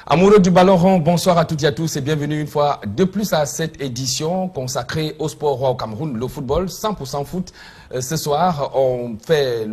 Amoureux du ballon rond, bonsoir à toutes et à tous et bienvenue une fois de plus à cette édition consacrée au sport roi au Cameroun, le football, 100% foot. Ce soir, on fait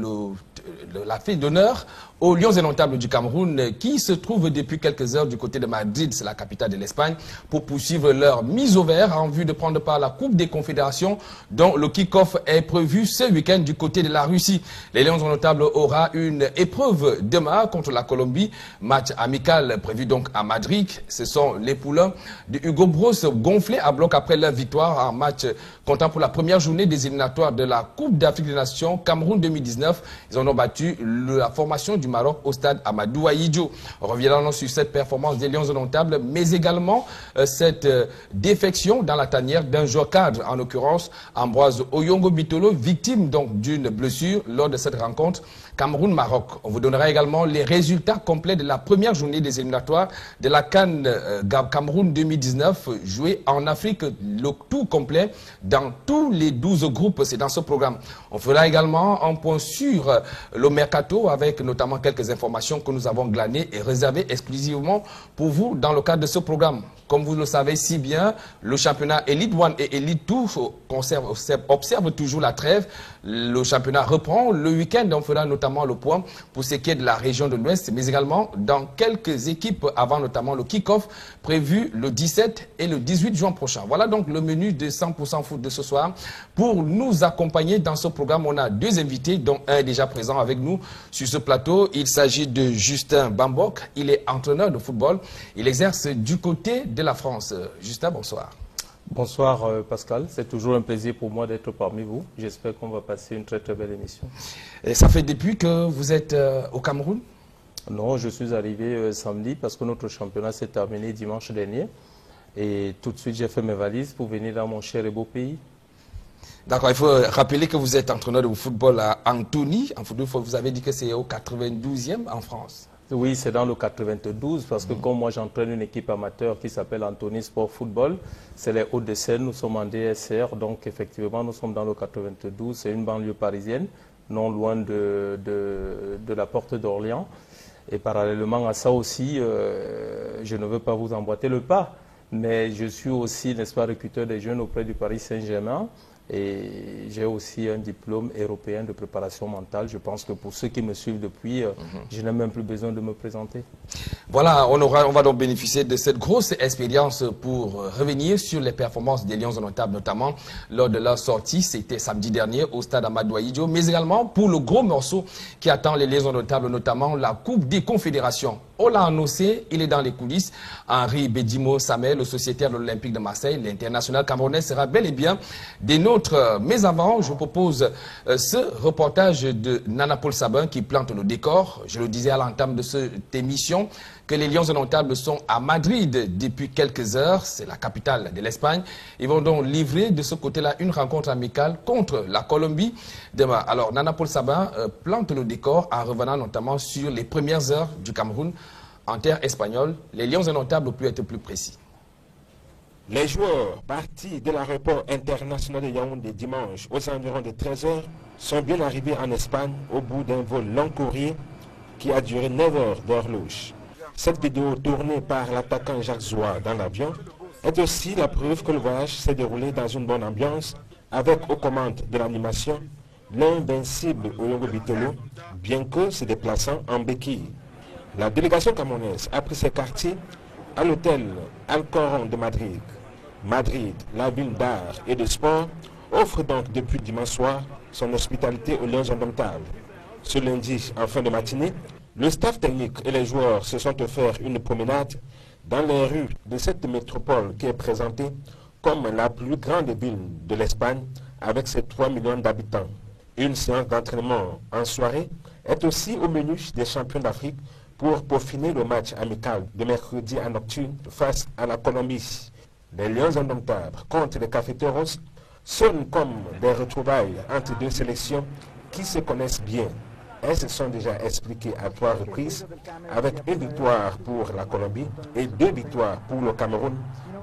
la fête d'honneur aux Lions indomptables du Cameroun qui se trouvent depuis quelques heures du côté de Madrid, c'est la capitale de l'Espagne, pour poursuivre leur mise au vert en vue de prendre part à la Coupe des Confédérations dont le kick-off est prévu ce week-end du côté de la Russie. Les Lions indomptables aura une épreuve demain contre la Colombie, match amical prévu donc à Madrid. Ce sont les poulains de Hugo Bros gonflés à bloc après leur victoire en match comptant pour la première journée des éliminatoires de la Coupe d'Afrique des Nations Cameroun 2019. Ils en ont battu la formation du Maroc au stade Amadou Ahidjo. On reviendra sur cette performance des Lions indomptables, mais également cette défection dans la tanière d'un joueur cadre, en l'occurrence Ambroise Oyongo Bitolo, victime donc d'une blessure lors de cette rencontre Cameroun-Maroc. On vous donnera également les résultats complets de la première journée des éliminatoires de la CAN Cameroun 2019, jouée en Afrique, le tout complet dans tous les 12 groupes. C'est dans ce programme. On fera également un point sur le mercato avec notamment quelques informations que nous avons glanées et réservées exclusivement pour vous dans le cadre de ce programme. Comme vous le savez si bien, le championnat Elite 1 et Elite 2 observe toujours la trêve. Le championnat reprend le week-end. On fera notamment le point pour ce qui est de la région de l'Ouest, mais également dans quelques équipes avant notamment le kick-off prévu le 17 et le 18 juin prochain. Voilà donc le menu de 100% foot de ce soir. Pour nous accompagner dans ce programme, on a deux invités, dont un est déjà présent avec nous sur ce plateau. Il s'agit de Justin Bambok. Il est entraîneur de football. Il exerce du côté de la France. Justin, bonsoir. Bonsoir Pascal, c'est toujours un plaisir pour moi d'être parmi vous. J'espère qu'on va passer une très très belle émission. Et ça fait depuis que vous êtes au Cameroun? Non, je suis arrivé samedi parce que notre championnat s'est terminé dimanche dernier. Et tout de suite j'ai fait mes valises pour venir dans mon cher et beau pays. D'accord, il faut rappeler que vous êtes entraîneur de football à Antony. En football, vous avez dit que c'est au 92e en France. Oui, c'est dans le 92 parce que comme moi j'entraîne une équipe amateur qui s'appelle Antony Sport Football, c'est les Hauts-de-Seine, nous sommes en DSR, donc effectivement nous sommes dans le 92, c'est une banlieue parisienne, non loin de la porte d'Orléans. Et parallèlement à ça aussi, je ne veux pas vous emboîter le pas, mais je suis aussi, n'est-ce pas, recruteur des jeunes auprès du Paris Saint-Germain. Et j'ai aussi un diplôme européen de préparation mentale. Je pense que pour ceux qui me suivent depuis, je n'ai même plus besoin de me présenter. Voilà, on va donc bénéficier de cette grosse expérience pour revenir sur les performances des Lions indomptables, notamment lors de leur sortie, c'était samedi dernier au stade Amadou Ahidjo, mais également pour le gros morceau qui attend les Lions indomptables, notamment la Coupe des Confédérations. On l'a annoncé, il est dans les coulisses. Henri Bedimo Samel, le sociétaire de l'Olympique de Marseille, l'international camerounais, sera bel et bien des nôtres. Mais avant, je propose ce reportage de Nana Paul Sabin qui plante le décor. Je le disais à l'entame de cette émission que les Lions indomptables sont à Madrid depuis quelques heures. C'est la capitale de l'Espagne. Ils vont donc livrer de ce côté-là une rencontre amicale contre la Colombie demain. Alors, Nana Paul Sabin plante le décor en revenant notamment sur les premières heures du Cameroun en terre espagnole. Les Lions indomptables ont pu être plus précis. Les joueurs partis de l'aéroport international de Yaoundé dimanche aux environs de 13 h sont bien arrivés en Espagne au bout d'un vol long courrier qui a duré 9 heures d'horloge. Cette vidéo tournée par l'attaquant Jacques Zoua dans l'avion est aussi la preuve que le voyage s'est déroulé dans une bonne ambiance avec aux commandes de l'animation l'invincible Oyongo Bitolo, bien que se déplaçant en béquille. La délégation camerounaise a pris ses quartiers à l'hôtel Alcoran de Madrid. Madrid, la ville d'art et de sport, offre donc depuis dimanche soir son hospitalité aux Lions indomptables. Ce lundi, en fin de matinée, le staff technique et les joueurs se sont offerts une promenade dans les rues de cette métropole qui est présentée comme la plus grande ville de l'Espagne avec ses 3 millions d'habitants. Une séance d'entraînement en soirée est aussi au menu des champions d'Afrique pour peaufiner le match amical de mercredi à nocturne face à la Colombie. Les Lions indomptables contre les Cafeteros sonnent comme des retrouvailles entre deux sélections qui se connaissent bien. Elles se sont déjà expliquées à 3 reprises avec une victoire pour la Colombie et 2 victoires pour le Cameroun,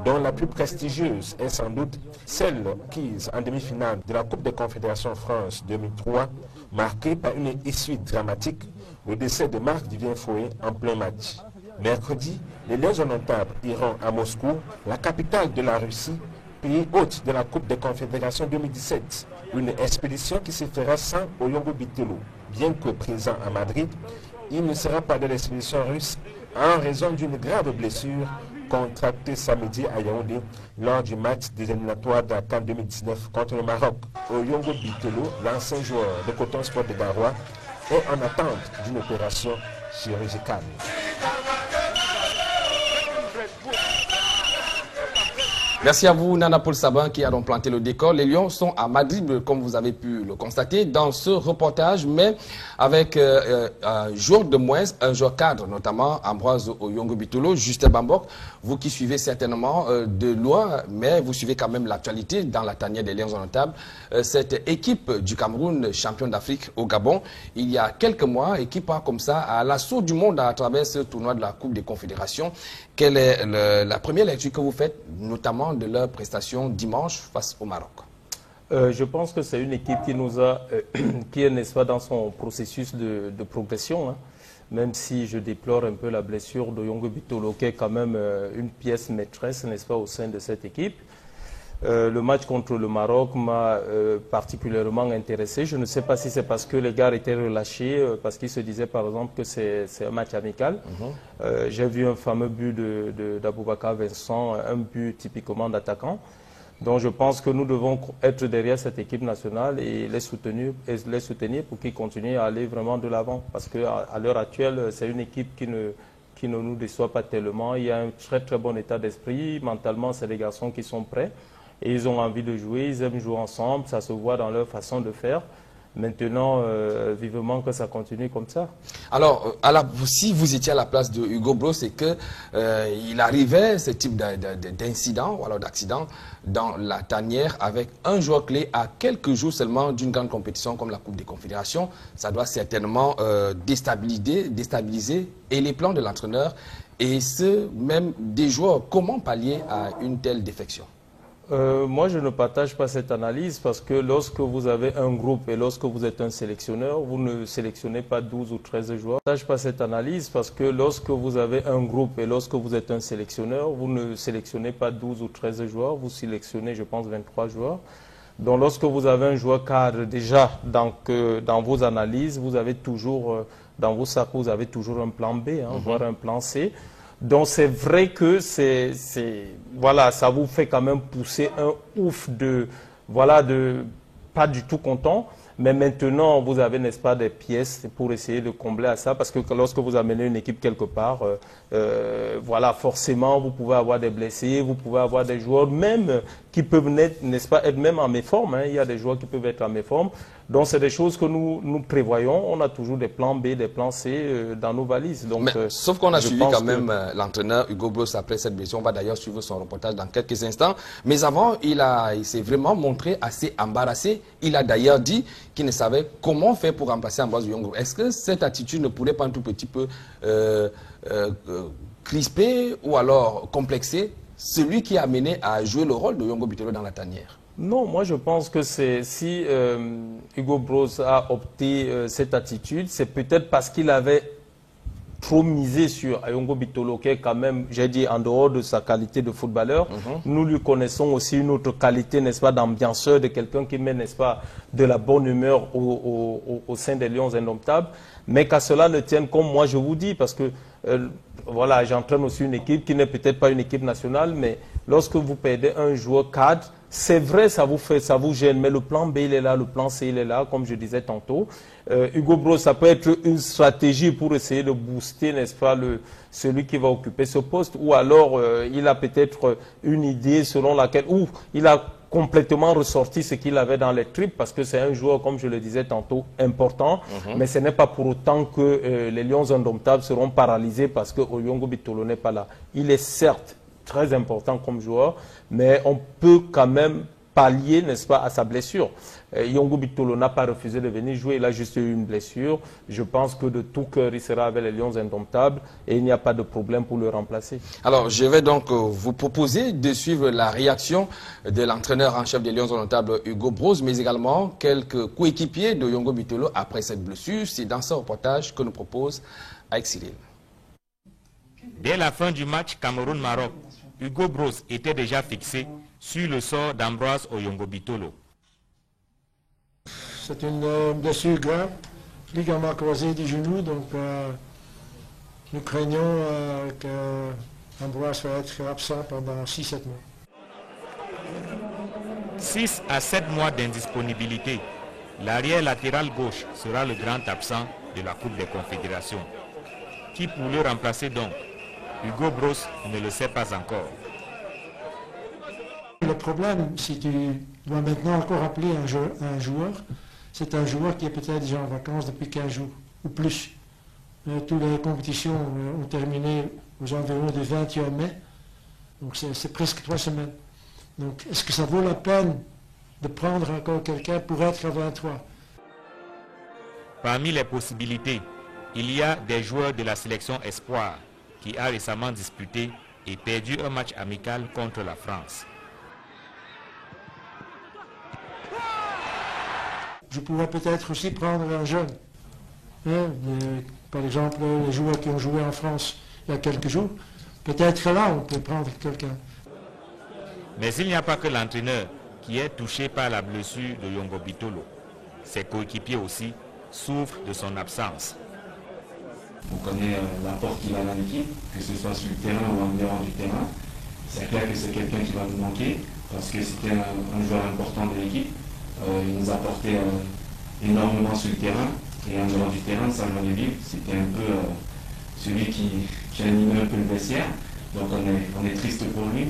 dont la plus prestigieuse est sans doute celle acquise en demi-finale de la Coupe des Confédérations France 2003, marquée par une issue dramatique, le décès de Marc Vivien Fouet en plein match. Mercredi, les Lions indomptables iront à Moscou, la capitale de la Russie, pays hôte de la Coupe des Confédérations 2017. Une expédition qui se fera sans Oyongo Bitelo. Bien que présent à Madrid, il ne sera pas de l'expédition russe en raison d'une grave blessure contractée samedi à Yaoundé lors du match des éliminatoires de la CAN 2019 contre le Maroc. Oyongo Bitelo, l'ancien joueur de Coton Sport de Garoua, est en attente d'une opération chirurgicale. Merci à vous, Nana Paul Sabin, qui a donc planté le décor. Les Lions sont à Madrid, comme vous avez pu le constater, dans ce reportage, mais avec un joueur de moins, un joueur cadre, notamment Ambroise Oyongo Bitelo, Justin Bambok. Vous qui suivez certainement de loin, mais vous suivez quand même l'actualité dans la tanière des Lions indomptables. Cette équipe du Cameroun, champion d'Afrique au Gabon, il y a quelques mois, équipe part comme ça à l'assaut du monde à travers ce tournoi de la Coupe des Confédérations. Quelle est la première lecture que vous faites, notamment de leur prestation dimanche face au Maroc? Je pense que c'est une équipe qui nous a, qui est, n'est-ce pas, dans son processus de progression, hein. Même si je déplore un peu la blessure d'Oyongo Bitelo, qui est quand même une pièce maîtresse, n'est-ce pas, au sein de cette équipe. Le match contre le Maroc m'a particulièrement intéressé. Je ne sais pas si c'est parce que les gars étaient relâchés, parce qu'ils se disaient par exemple que c'est un match amical. J'ai vu un fameux but d'Aboubacar Vincent, un but typiquement d'attaquant. Donc je pense que nous devons être derrière cette équipe nationale et les soutenir pour qu'ils continuent à aller vraiment de l'avant. Parce qu'à l'heure actuelle, c'est une équipe qui ne nous déçoit pas tellement. Il y a un très très bon état d'esprit. Mentalement, c'est des garçons qui sont prêts. Et ils ont envie de jouer, ils aiment jouer ensemble, ça se voit dans leur façon de faire. Maintenant, vivement que ça continue comme ça. Alors, si vous étiez à la place de Hugo Broos, c'est qu'il arrivait ce type d'incident ou alors d'accident dans la tanière avec un joueur clé à quelques jours seulement d'une grande compétition comme la Coupe des Confédérations. Ça doit certainement déstabiliser et les plans de l'entraîneur et ceux même des joueurs. Comment pallier à une telle défection? Moi, je ne partage pas cette analyse parce que lorsque vous avez un groupe et lorsque vous êtes un sélectionneur, vous ne sélectionnez pas 12 ou 13 joueurs. Je ne partage pas cette analyse parce que lorsque vous avez un groupe et lorsque vous êtes un sélectionneur, vous ne sélectionnez pas 12 ou 13 joueurs, vous sélectionnez, je pense, 23 joueurs. Donc, lorsque vous avez un joueur cadre, déjà, dans vos analyses, vous avez toujours, dans vos sacs, vous avez toujours un plan B, voire un plan C. Donc c'est vrai que voilà, ça vous fait quand même pousser un ouf pas du tout content. Mais maintenant, vous avez, n'est-ce pas, des pièces pour essayer de combler à ça. Parce que lorsque vous amenez une équipe quelque part, voilà, forcément, vous pouvez avoir des blessés, vous pouvez avoir des joueurs même qui peuvent, n'est-ce pas, être même en méforme. Il y a des joueurs qui peuvent être en méforme. Donc, c'est des choses que nous prévoyons. On a toujours des plans B, des plans C dans nos valises. Donc, sauf qu'on a suivi quand même l'entraîneur Hugo Broos après cette blessure. On va d'ailleurs suivre son reportage dans quelques instants. Mais avant, il s'est vraiment montré assez embarrassé. Il a d'ailleurs dit qu'il ne savait comment faire pour remplacer Ambroise Oyongo. Est-ce que cette attitude ne pourrait pas un tout petit peu crisper ou alors complexer celui qui a amené à jouer le rôle de Oyongo Bitelo dans la tanière? Non, moi je pense que si Hugo Broos a opté cette attitude, c'est peut-être parce qu'il avait trop misé sur Oyongo Bitelo, qui est quand même, j'ai dit, en dehors de sa qualité de footballeur. Nous lui connaissons aussi une autre qualité, n'est-ce pas, d'ambianceur, de quelqu'un qui met, n'est-ce pas, de la bonne humeur au sein des Lions indomptables. Mais qu'à cela ne tienne, comme moi je vous dis, parce que voilà, j'entraîne aussi une équipe qui n'est peut-être pas une équipe nationale, mais lorsque vous perdez un joueur cadre, c'est vrai, ça vous gêne, mais le plan B, il est là, le plan C, il est là, comme je disais tantôt. Hugo Broos, ça peut être une stratégie pour essayer de booster, n'est-ce pas, celui qui va occuper ce poste, ou alors il a peut-être une idée selon laquelle, ou il a complètement ressorti ce qu'il avait dans les tripes, parce que c'est un joueur, comme je le disais tantôt, important, mais ce n'est pas pour autant que les Lions indomptables seront paralysés parce que Oyongo Bitelo n'est pas là. Il est certes très important comme joueur, mais on peut quand même pallier, n'est-ce pas, à sa blessure. Oyongo Bitelo n'a pas refusé de venir jouer, il a juste eu une blessure. Je pense que de tout cœur, il sera avec les Lions indomptables et il n'y a pas de problème pour le remplacer. Alors, je vais donc vous proposer de suivre la réaction de l'entraîneur en chef des Lions indomptables, Hugo Broos, mais également quelques coéquipiers de Oyongo Bitelo après cette blessure. C'est dans ce reportage que nous propose Aïk Cyril. Quel Dès la fin du match Cameroun-Maroc, Hugo Bros était déjà fixé sur le sort d'Ambroise Oyongo-Bitolo. C'est une blessure grave, ligament croisé du genou, donc nous craignons qu'Ambroise va être absent pendant 6-7 mois. 6 à 7 mois d'indisponibilité. L'arrière latéral gauche sera le grand absent de la Coupe des Confédérations. Qui pour le remplacer donc? Hugo Bros ne le sait pas encore. Le problème, si tu dois maintenant encore appeler un joueur, c'est un joueur qui est peut-être déjà en vacances depuis 15 jours ou plus. Toutes les compétitions ont terminé aux environs du 21 mai, donc c'est presque 3 semaines. Donc est-ce que ça vaut la peine de prendre encore quelqu'un pour être à 23? Parmi les possibilités, il y a des joueurs de la sélection Espoir qui a récemment disputé et perdu un match amical contre la France. Je pourrais peut-être aussi prendre un jeune. Par exemple, les joueurs qui ont joué en France il y a quelques jours, peut-être là on peut prendre quelqu'un. Mais il n'y a pas que l'entraîneur qui est touché par la blessure de Yongo Bitolo. Ses coéquipiers aussi souffrent de son absence. On connaît l'apport qu'il a dans l'équipe, que ce soit sur le terrain ou en dehors du terrain. C'est clair que c'est quelqu'un qui va nous manquer parce que c'était un joueur important de l'équipe. Il nous apportait énormément sur le terrain et en dehors du terrain, Salman Evil, c'était un peu celui qui animait un peu le vestiaire. Donc on est triste pour lui.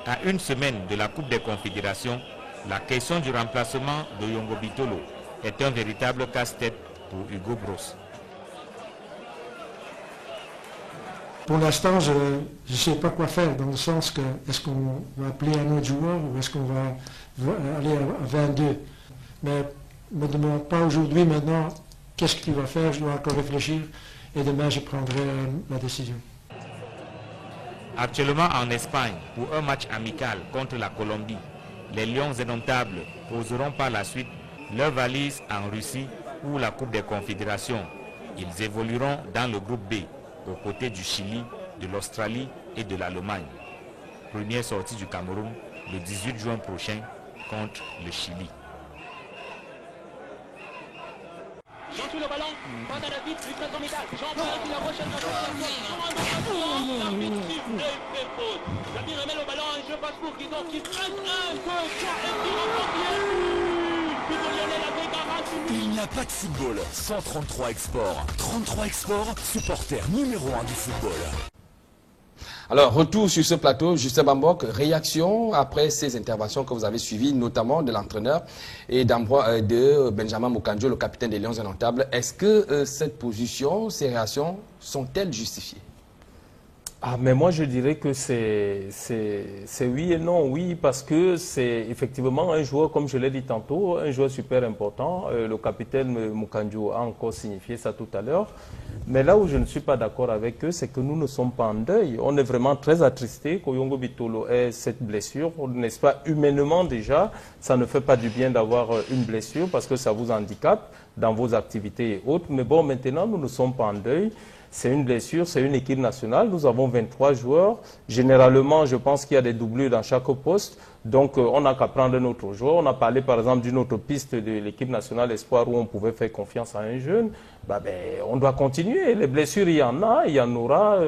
À une semaine de la Coupe des Confédérations, la question du remplacement de Yongo Bitolo est un véritable casse-tête pour Hugo Bros. Pour l'instant, je ne sais pas quoi faire, dans le sens que est-ce qu'on va appeler un autre joueur ou est-ce qu'on va aller à 22. Mais ne me demande pas aujourd'hui, maintenant, qu'est-ce que tu vas faire, je dois encore réfléchir et demain je prendrai ma décision. Actuellement en Espagne, pour un match amical contre la Colombie, les Lions indomptables poseront par la suite leur valise en Russie pour la Coupe des Confédérations. Ils évolueront dans le groupe B, aux côtés du Chili, de l'Australie et de l'Allemagne. Première sortie du Cameroun le 18 juin prochain contre le Chili. Jean sur le ballon, passe à David, lui prête son métal. Jean qui la recherche David remet le ballon, un jeu passe pour Guizot qui prête un peu, Il n'y a pas de football sans 33 Export. 33 Export, supporter numéro 1 du football. Alors, retour sur ce plateau, Justin Bambok, réaction après ces interventions que vous avez suivies, notamment de l'entraîneur et de Benjamin Moukandjo, le capitaine des Lions indomptables. Est-ce que cette position, ces réactions, sont-elles justifiées? Mais moi je dirais que c'est oui et non. Oui, parce que c'est effectivement un joueur, comme je l'ai dit tantôt, un joueur super important. Le capitaine Moukandjo a encore signifié ça tout à l'heure. Mais là où je ne suis pas d'accord avec eux, c'est que nous ne sommes pas en deuil. On est vraiment très attristés qu'Oyongo Bitolo ait cette blessure. N'est-ce pas, humainement déjà, ça ne fait pas du bien d'avoir une blessure parce que ça vous handicape dans vos activités et autres. Mais bon, maintenant, nous ne sommes pas en deuil. C'est une blessure, c'est une équipe nationale. Nous avons 23 joueurs. Généralement, je pense qu'il y a des doublures dans chaque poste. Donc, on n'a qu'à prendre un autre joueur. On a parlé, par exemple, d'une autre piste de l'équipe nationale Espoir où on pouvait faire confiance à un jeune. On doit continuer. Les blessures, il y en a, il y en aura.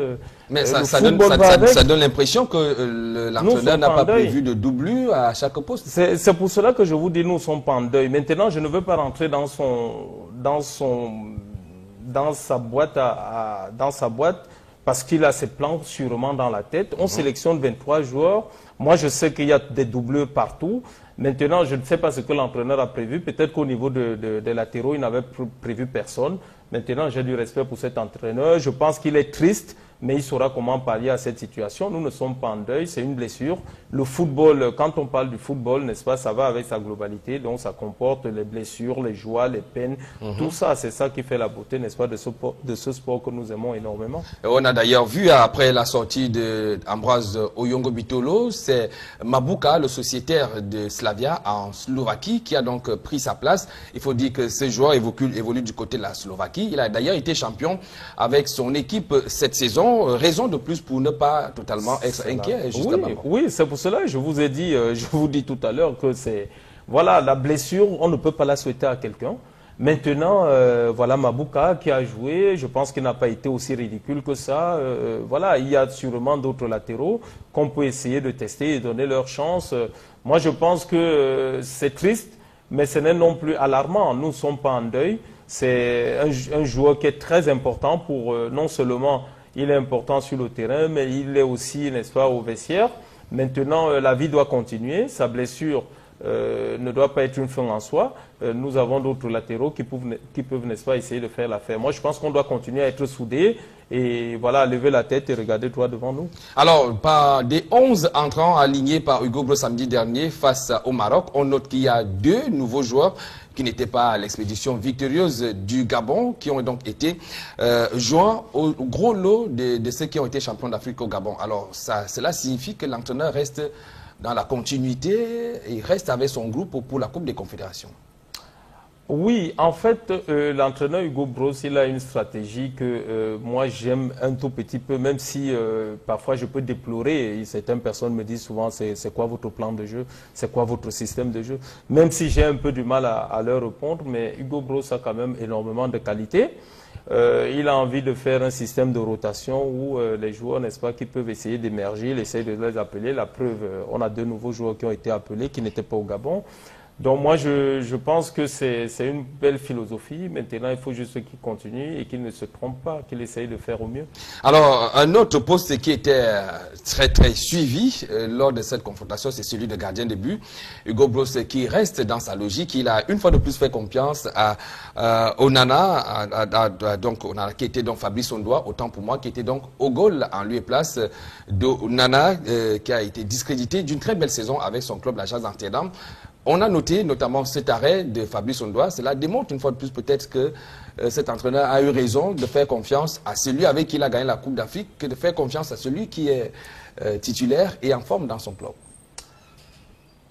Mais ça donne l'impression que l'entraîneur n'a pas prévu de doublure à chaque poste. C'est pour cela que je vous dis, nous ne sommes pas en deuil. Maintenant, je ne veux pas rentrer dans sa boîte parce qu'il a ses plans sûrement dans la tête. On sélectionne 23 joueurs. Moi, je sais qu'il y a des doubleurs partout. Maintenant, je ne sais pas ce que l'entraîneur a prévu. Peut-être qu'au niveau des latéraux, il n'avait prévu personne. Maintenant, j'ai du respect pour cet entraîneur. Je pense qu'il est triste, mais il saura comment pallier à cette situation. Nous ne sommes pas en deuil, c'est une blessure. Le football, quand on parle du football, n'est-ce pas, ça va avec sa globalité. Donc, ça comporte les blessures, les joies, les peines. Tout ça, c'est ça qui fait la beauté, n'est-ce pas, de ce sport que nous aimons énormément. Et on a d'ailleurs vu, après la sortie d'Ambroise Oyongo Bitolo, c'est Mabuka, le sociétaire de Slavia en Slovaquie, qui a donc pris sa place. Il faut dire que ce joueur évolue du côté de la Slovaquie. Il a d'ailleurs été champion avec son équipe cette saison. raison de plus pour ne pas totalement être inquiet. Oui, c'est pour cela que je vous ai dit, je vous dis tout à l'heure que c'est... Voilà, la blessure, on ne peut pas la souhaiter à quelqu'un. Maintenant, voilà Mabouka qui a joué, je pense qu'il n'a pas été aussi ridicule que ça. Voilà, il y a sûrement d'autres latéraux qu'on peut essayer de tester et donner leur chance. Moi, je pense que c'est triste, mais ce n'est non plus alarmant. Nous ne sommes pas en deuil. C'est un joueur qui est très important pour, non seulement il est important sur le terrain, mais il est aussi, n'est-ce pas, au vestiaire. Maintenant, la vie doit continuer. Sa blessure ne doit pas être une fin en soi. Nous avons d'autres latéraux qui peuvent, n'est-ce pas, essayer de faire l'affaire. Moi, je pense qu'on doit continuer à être soudés et voilà, lever la tête et regarder droit devant nous. Alors, par des 11 entrants alignés par Hugo Broos samedi dernier face au Maroc, on note qu'il y a 2 nouveaux joueurs qui n'étaient pas à l'expédition victorieuse du Gabon, qui ont donc été joints au gros lot de ceux qui ont été champions d'Afrique au Gabon. Alors, cela signifie que l'entraîneur reste dans la continuité et reste avec son groupe pour la Coupe des Confédérations. Oui, en fait, l'entraîneur Hugo Broos, il a une stratégie que moi j'aime un tout petit peu, même si parfois je peux déplorer. Et certaines personnes me disent souvent c'est quoi votre plan de jeu, c'est quoi votre système de jeu. Même si j'ai un peu du mal à leur répondre, mais Hugo Broos a quand même énormément de qualité. Il a envie de faire un système de rotation où les joueurs, n'est-ce pas, qui peuvent essayer d'émerger, il essaie de les appeler. La preuve, on a 2 nouveaux joueurs qui ont été appelés, qui n'étaient pas au Gabon. Donc moi, je pense que c'est une belle philosophie. Maintenant, il faut juste qu'il continue et qu'il ne se trompe pas, qu'il essaye de faire au mieux. Alors, un autre poste qui était très suivi lors de cette confrontation, c'est celui de gardien de but. Hugo Broos qui reste dans sa logique. Il a une fois de plus fait confiance à Onana, donc Onana qui était donc Fabrice Ondoa, autant pour moi, qui était donc au goal en lieu et place d'Onana, qui a été discrédité d'une très belle saison avec son club, l'Ajax d'Amsterdam. On a noté notamment cet arrêt de Fabrice Ondoa. Cela démontre une fois de plus peut-être que cet entraîneur a eu raison de faire confiance à celui avec qui il a gagné la Coupe d'Afrique, que de faire confiance à celui qui est titulaire et en forme dans son club.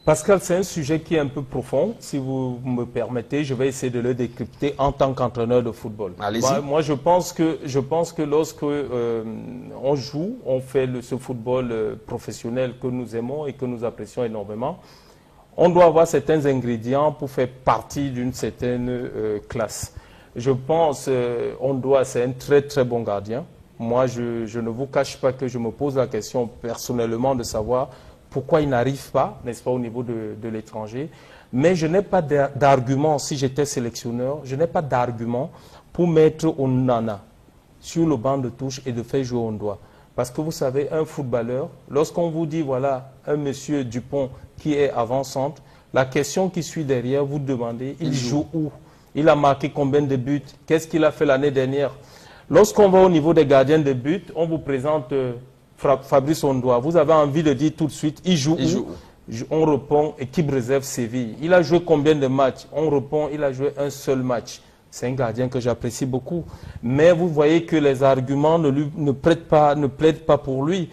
Pascal, c'est un sujet qui est un peu profond. Si vous me permettez, je vais essayer de le décrypter en tant qu'entraîneur de football. Allez-y. Moi, je pense que lorsque on joue, on fait ce football professionnel que nous aimons et que nous apprécions énormément, on doit avoir certains ingrédients pour faire partie d'une certaine classe. Je pense c'est un très bon gardien. Moi, je ne vous cache pas que je me pose la question personnellement de savoir pourquoi il n'arrive pas, n'est-ce pas, au niveau de l'étranger. Mais je n'ai pas d'argument, si j'étais sélectionneur, je n'ai pas d'argument pour mettre Onana sur le banc de touche et de faire jouer Ondoa. Parce que vous savez, un footballeur, lorsqu'on vous dit, voilà, un monsieur Dupont qui est avant-centre, la question qui suit derrière, vous demandez, il joue où? Il a marqué combien de buts? Qu'est-ce qu'il a fait l'année dernière? Lorsqu'on va au niveau des gardiens de but, on vous présente Fabrice Ondoa. Vous avez envie de dire tout de suite, il joue où? On répond, équipe réserve Séville. Il a joué combien de matchs? On répond, il a joué un seul match. C'est un gardien que j'apprécie beaucoup. Mais vous voyez que les arguments ne plaident pas pour lui.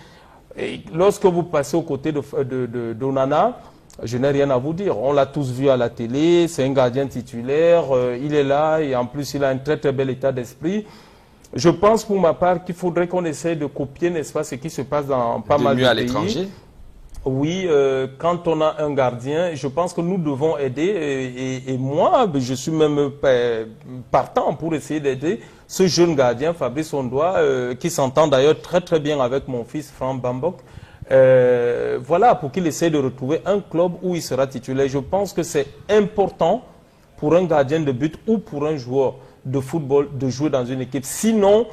Et lorsque vous passez aux côtés d'Onana, je n'ai rien à vous dire. On l'a tous vu à la télé, c'est un gardien titulaire, il est là et en plus il a un très bel état d'esprit. Je pense pour ma part qu'il faudrait qu'on essaie de copier, n'est-ce pas, ce qui se passe dans pas mal de pays. À l'étranger. Oui, quand on a un gardien, je pense que nous devons aider et moi, je suis même partant pour essayer d'aider ce jeune gardien, Fabrice Ondoa, qui s'entend d'ailleurs très bien avec mon fils, Franck Bambok. Voilà, pour qu'il essaie de retrouver un club où il sera titulaire. Je pense que c'est important pour un gardien de but ou pour un joueur de football de jouer dans une équipe. Sinon,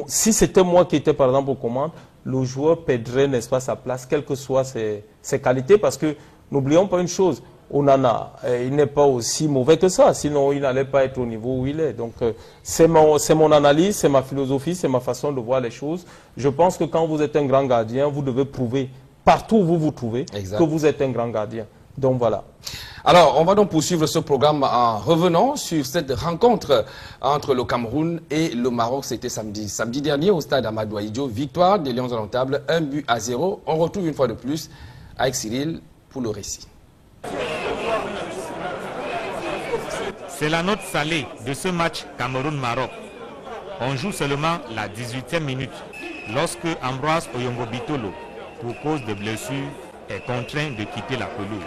si c'était moi qui étais par exemple aux commandes, le joueur perdrait, n'est-ce pas, sa place, quelles que soient ses qualités, parce que n'oublions pas une chose, Onana, il n'est pas aussi mauvais que ça, sinon il n'allait pas être au niveau où il est. Donc c'est mon analyse, c'est ma philosophie, c'est ma façon de voir les choses. Je pense que quand vous êtes un grand gardien, vous devez prouver, partout où vous vous trouvez, que vous êtes un grand gardien. Donc voilà. Alors, on va donc poursuivre ce programme en revenant sur cette rencontre entre le Cameroun et le Maroc. C'était samedi dernier au stade Amadou Ahidjo. Victoire des Lions indomptables, 1-0. On retrouve une fois de plus avec Cyril pour le récit. C'est la note salée de ce match Cameroun-Maroc. On joue seulement la 18e minute lorsque Ambroise Oyongo-Bitolo, pour cause de blessure, est contraint de quitter la pelouse.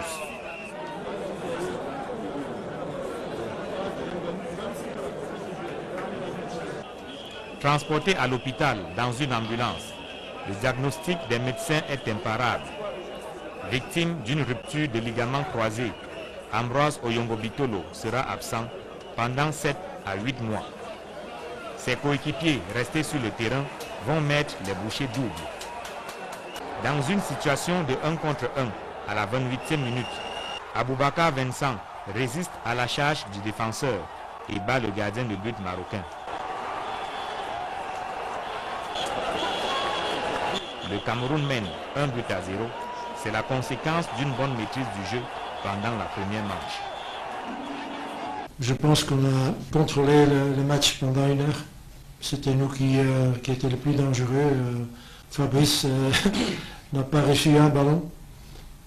Transporté à l'hôpital dans une ambulance, le diagnostic des médecins est imparable. Victime d'une rupture de ligament croisé, Ambroise Oyongo-Bitolo sera absent pendant 7 à 8 mois. Ses coéquipiers restés sur le terrain vont mettre les bouchées doubles. Dans une situation de 1 contre 1 à la 28e minute, Aboubakar Vincent résiste à la charge du défenseur et bat le gardien de but marocain. Le Cameroun mène 1 but à 0. C'est la conséquence d'une bonne maîtrise du jeu pendant la première manche. Je pense qu'on a contrôlé le match pendant 1 heure. C'était nous qui étions le plus dangereux. Fabrice n'a pas reçu un ballon.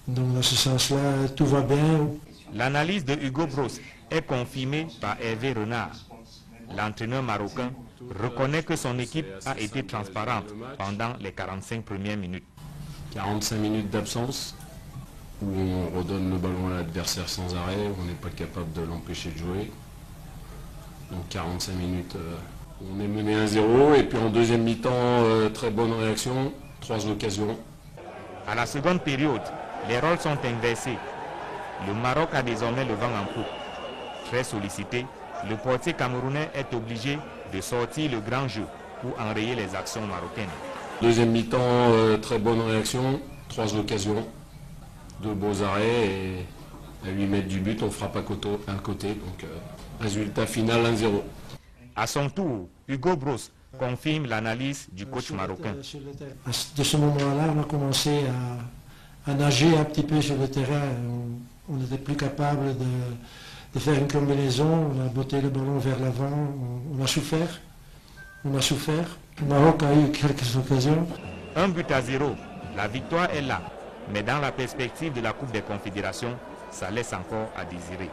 Donc dans ce sens-là, tout va bien. L'analyse de Hugo Bros est confirmée par Hervé Renard. L'entraîneur marocain reconnaît que son équipe a été transparente pendant les 45 premières minutes. 45 minutes d'absence, où on redonne le ballon à l'adversaire sans arrêt, on n'est pas capable de l'empêcher de jouer. Donc 45 minutes, on est mené 1-0, et puis en deuxième mi-temps, très bonne réaction, 3 occasions. À la seconde période, les rôles sont inversés. Le Maroc a désormais le vent en poupe. Très sollicité, le portier camerounais est obligé de sortir le grand jeu pour enrayer les actions marocaines. Deuxième mi-temps, très bonne réaction, 3 occasions, 2 beaux arrêts, et à 8 mètres du but, on frappe à côté. Donc résultat final 1-0. À son tour, Hugo Bros confirme l'analyse du coach marocain. De ce moment-là, on a commencé à nager un petit peu sur le terrain. On n'était plus capable de faire une combinaison. On a botté le ballon vers l'avant. On a souffert. Le Maroc a eu quelques occasions. 1 but à 0. La victoire est là. Mais dans la perspective de la Coupe des Confédérations, ça laisse encore à désirer.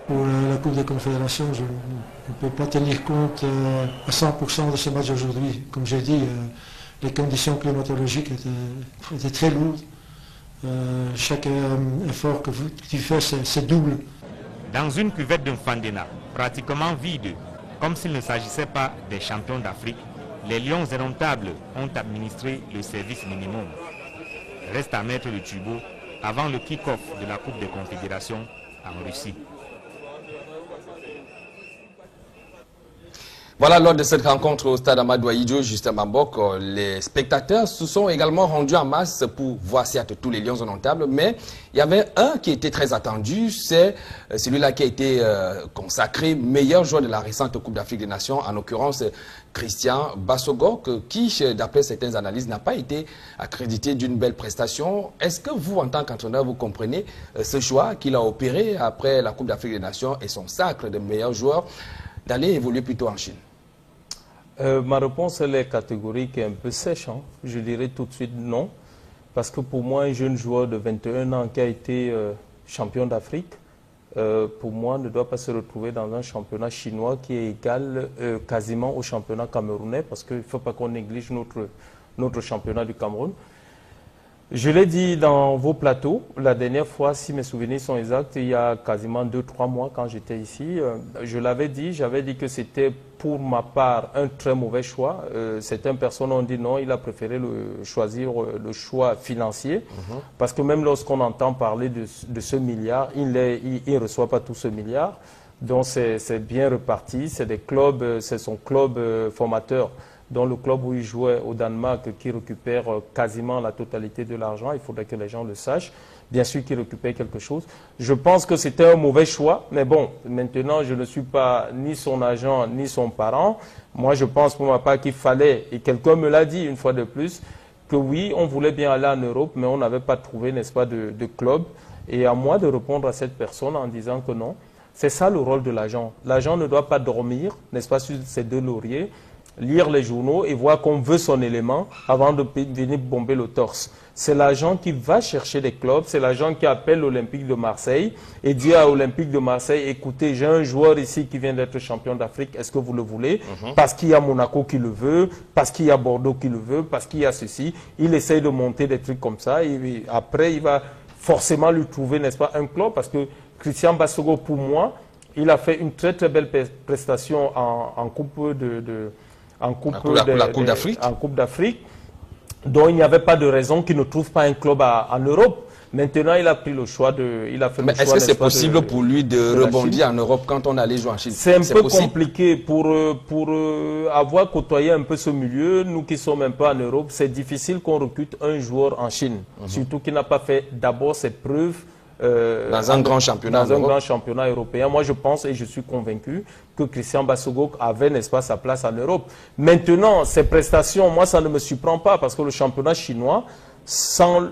Pour la Coupe des Confédérations, je ne peux pas tenir compte à 100% de ce match aujourd'hui. Comme j'ai dit, les conditions climatologiques étaient très lourdes. Chaque effort que tu fais, c'est double. Dans une cuvette de Mfandena, pratiquement vide, comme s'il ne s'agissait pas des champions d'Afrique, les Lions indomptables ont administré le service minimum. Reste à mettre le turbo avant le kick-off de la Coupe des Confédérations en Russie. Voilà, lors de cette rencontre au stade Amadou Ahidjo, Justin Mambok, les spectateurs se sont également rendus en masse pour voir certes tous les Lions indomptables, mais il y avait un qui était très attendu, c'est celui-là qui a été consacré meilleur joueur de la récente Coupe d'Afrique des Nations, en l'occurrence Christian Bassogok, qui, d'après certaines analyses, n'a pas été accrédité d'une belle prestation. Est-ce que vous, en tant qu'entraîneur, vous comprenez ce choix qu'il a opéré après la Coupe d'Afrique des Nations et son sacre de meilleur joueur d'aller évoluer plutôt en Chine? Ma réponse, elle est catégorique et un peu sèche. Je dirais tout de suite non. Parce que pour moi, un jeune joueur de 21 ans qui a été champion d'Afrique, pour moi, ne doit pas se retrouver dans un championnat chinois qui est égal quasiment au championnat camerounais, parce qu'il ne faut pas qu'on néglige notre championnat du Cameroun. Je l'ai dit dans vos plateaux, la dernière fois, si mes souvenirs sont exacts, il y a quasiment 2-3 mois quand j'étais ici, je l'avais dit, j'avais dit que c'était pour ma part un très mauvais choix. Certaines personnes ont dit non, il a préféré choisir le choix financier, parce que même lorsqu'on entend parler de ce milliard, il ne reçoit pas tout ce milliard, donc c'est bien reparti, c'est des clubs, c'est son club formateur, dans le club où il jouait au Danemark, qui récupère quasiment la totalité de l'argent. Il faudrait que les gens le sachent. Bien sûr qu'il récupère quelque chose. Je pense que c'était un mauvais choix. Mais bon, maintenant, je ne suis pas ni son agent, ni son parent. Moi, je pense pour ma part qu'il fallait, et quelqu'un me l'a dit une fois de plus, que oui, on voulait bien aller en Europe, mais on n'avait pas trouvé, n'est-ce pas, de club. Et à moi de répondre à cette personne en disant que non. C'est ça le rôle de l'agent. L'agent ne doit pas dormir, n'est-ce pas, sur ses 2 lauriers. lire les journaux et voir qu'on veut son élément avant de venir bomber le torse. C'est l'agent qui va chercher les clubs, c'est l'agent qui appelle l'Olympique de Marseille et dit à l'Olympique de Marseille, écoutez, j'ai un joueur ici qui vient d'être champion d'Afrique, est-ce que vous le voulez? Parce qu'il y a Monaco qui le veut, parce qu'il y a Bordeaux qui le veut, parce qu'il y a ceci. Il essaye de monter des trucs comme ça et après il va forcément lui trouver, n'est-ce pas, un club, parce que Christian Basogo, pour moi, il a fait une très très belle prestation en Coupe d'Afrique, dont il n'y avait pas de raison qu'il ne trouve pas un club en Europe. Maintenant, il a pris le choix de... Mais est-ce que c'est possible pour lui de rebondir en Europe quand on allait jouer en Chine? C'est un peu compliqué pour avoir côtoyé un peu ce milieu. Nous qui sommes un peu en Europe, c'est difficile qu'on recrute un joueur en Chine. Surtout qu'il n'a pas fait d'abord ses preuves dans un grand championnat européen. Moi, je pense et je suis convaincu que Christian Basogo avait, n'est-ce pas, sa place en Europe. Maintenant, ses prestations, moi, ça ne me surprend pas parce que le championnat chinois, sans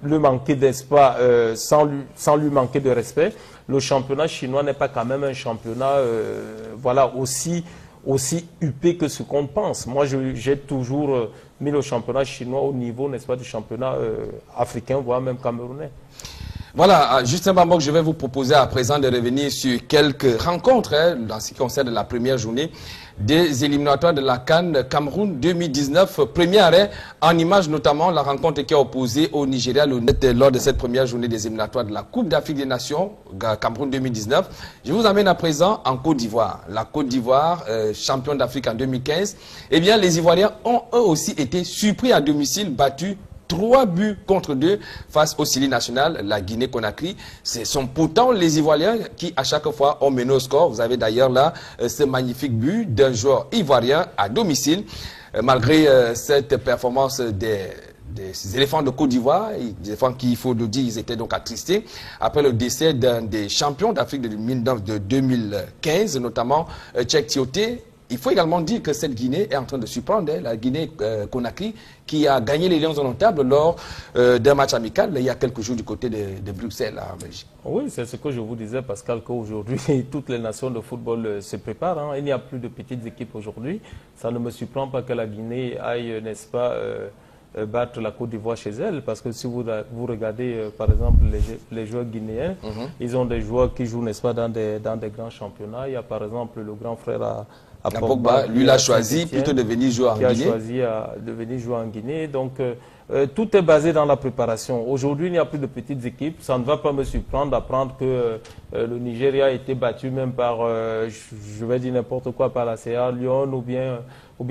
lui manquer d'espoir, sans lui manquer de respect, le championnat chinois n'est pas quand même un championnat voilà, aussi huppé que ce qu'on pense. Moi, j'ai toujours mis le championnat chinois au niveau, n'est-ce pas, du championnat africain, voire même camerounais. Voilà, justement, je vais vous proposer à présent de revenir sur quelques rencontres dans ce qui concerne la première journée des éliminatoires de la CAN Cameroun 2019. Premier arrêt en image, notamment la rencontre qui a opposé au Nigeria lors de cette première journée des éliminatoires de la Coupe d'Afrique des Nations Cameroun 2019. Je vous amène à présent en Côte d'Ivoire. La Côte d'Ivoire, champion d'Afrique en 2015. Eh bien, les Ivoiriens ont eux aussi été surpris à domicile, battus 3-2 face au Sili national, la Guinée-Conakry. Ce sont pourtant les Ivoiriens qui, à chaque fois, ont mené au score. Vous avez d'ailleurs là ce magnifique but d'un joueur ivoirien à domicile. Malgré cette performance des éléphants de Côte d'Ivoire, des éléphants qui, il faut le dire, ils étaient donc attristés après le décès d'un des champions d'Afrique de 2015, notamment Tchèque Tioté. Il faut également dire que cette Guinée est en train de surprendre la Guinée-Conakry qui a gagné les Lions indomptables lors d'un match amical il y a quelques jours du côté de Bruxelles en Belgique. Oui, c'est ce que je vous disais, Pascal, qu'aujourd'hui, toutes les nations de football se préparent. Il n'y a plus de petites équipes aujourd'hui. Ça ne me surprend pas que la Guinée aille, n'est-ce pas, battre la Côte d'Ivoire chez elle. Parce que si vous regardez, par exemple, les joueurs guinéens, ils ont des joueurs qui jouent, n'est-ce pas, dans des grands championnats. Il y a, par exemple, le grand frère à Pogba, lui, il a choisi plutôt de venir jouer en Guinée. Il a choisi de venir jouer en Guinée. Donc, tout est basé dans la préparation. Aujourd'hui, il n'y a plus de petites équipes. Ça ne va pas me surprendre d'apprendre que le Nigeria a été battu même par, je vais dire n'importe quoi, par la Sierra Leone ou bien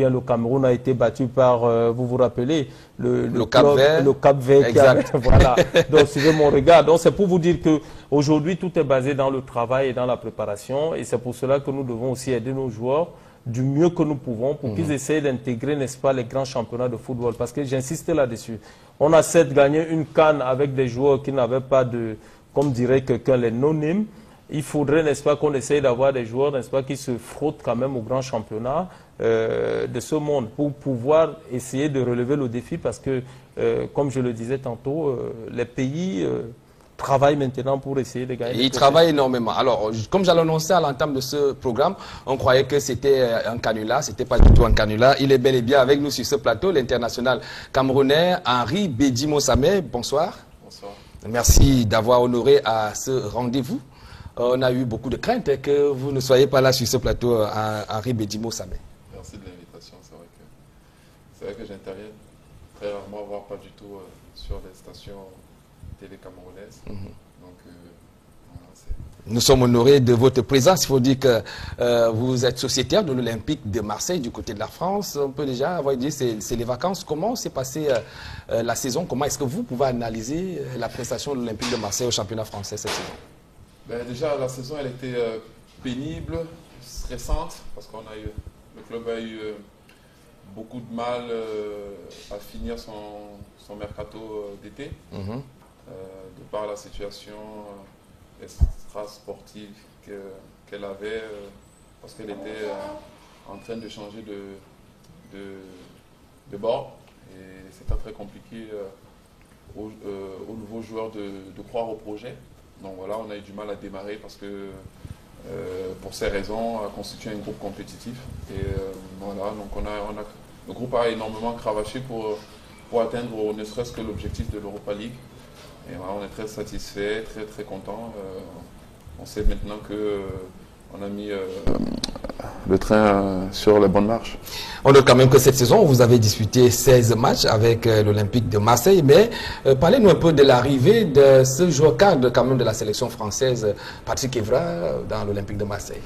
le Cameroun a été battu par, vous vous rappelez, le Cap-Vert. Le Cap-Vert. Exact. Voilà. Donc, suivez mon regard. Donc, c'est pour vous dire qu'aujourd'hui, tout est basé dans le travail et dans la préparation. Et c'est pour cela que nous devons aussi aider nos joueurs du mieux que nous pouvons pour qu'ils essayent d'intégrer, n'est-ce pas, les grands championnats de football. Parce que j'insiste là-dessus. On a certes gagné une CAN avec des joueurs qui n'avaient pas de, comme dirait quelqu'un, les non-names. Il faudrait, n'est-ce pas, qu'on essaye d'avoir des joueurs, n'est-ce pas, qui se frottent quand même aux grands championnats de ce monde pour pouvoir essayer de relever le défi parce que, comme je le disais tantôt, les pays travaillent maintenant pour essayer de gagner. Ils travaillent énormément. Alors, comme j'allais annoncer à l'entame de ce programme, on croyait que c'était un canular. Ce n'était pas du tout un canular. Il est bel et bien avec nous sur ce plateau, l'international camerounais Henri Bédimo-Samé. Bonsoir. Bonsoir. Merci d'avoir honoré à ce rendez-vous. On a eu beaucoup de craintes que vous ne soyez pas là sur ce plateau, Henri Bédimo-Samé. Merci de l'invitation. C'est vrai que j'interviens très rarement, voire pas du tout sur les stations télé camerounaises. Donc, voilà, nous sommes honorés de votre présence. Il faut dire que vous êtes sociétaire de l'Olympique de Marseille du côté de la France. On peut déjà avoir dit c'est les vacances. Comment s'est passée la saison? Comment est-ce que vous pouvez analyser la prestation de l'Olympique de Marseille au championnat français cette saison? Déjà, la saison, elle était pénible, stressante, parce qu'on a eu, le club a eu beaucoup de mal à finir son mercato d'été, de par la situation extra-sportive qu'elle avait, parce qu'elle était en train de changer de bord, et c'était très compliqué aux nouveaux joueurs de croire au projet. Donc voilà, on a eu du mal à démarrer parce que pour ces raisons, a constitué un groupe compétitif. Et voilà, donc le groupe a énormément cravaché pour atteindre ne serait-ce que l'objectif de l'Europa League. Et voilà, on est très satisfait, très content. On sait maintenant qu'on a mis le train sur la bonne marche. On note quand même que cette saison, vous avez disputé 16 matchs avec l'Olympique de Marseille, mais parlez-nous un peu de l'arrivée de ce joueur cadre quand même de la sélection française, Patrick Evra, dans l'Olympique de Marseille.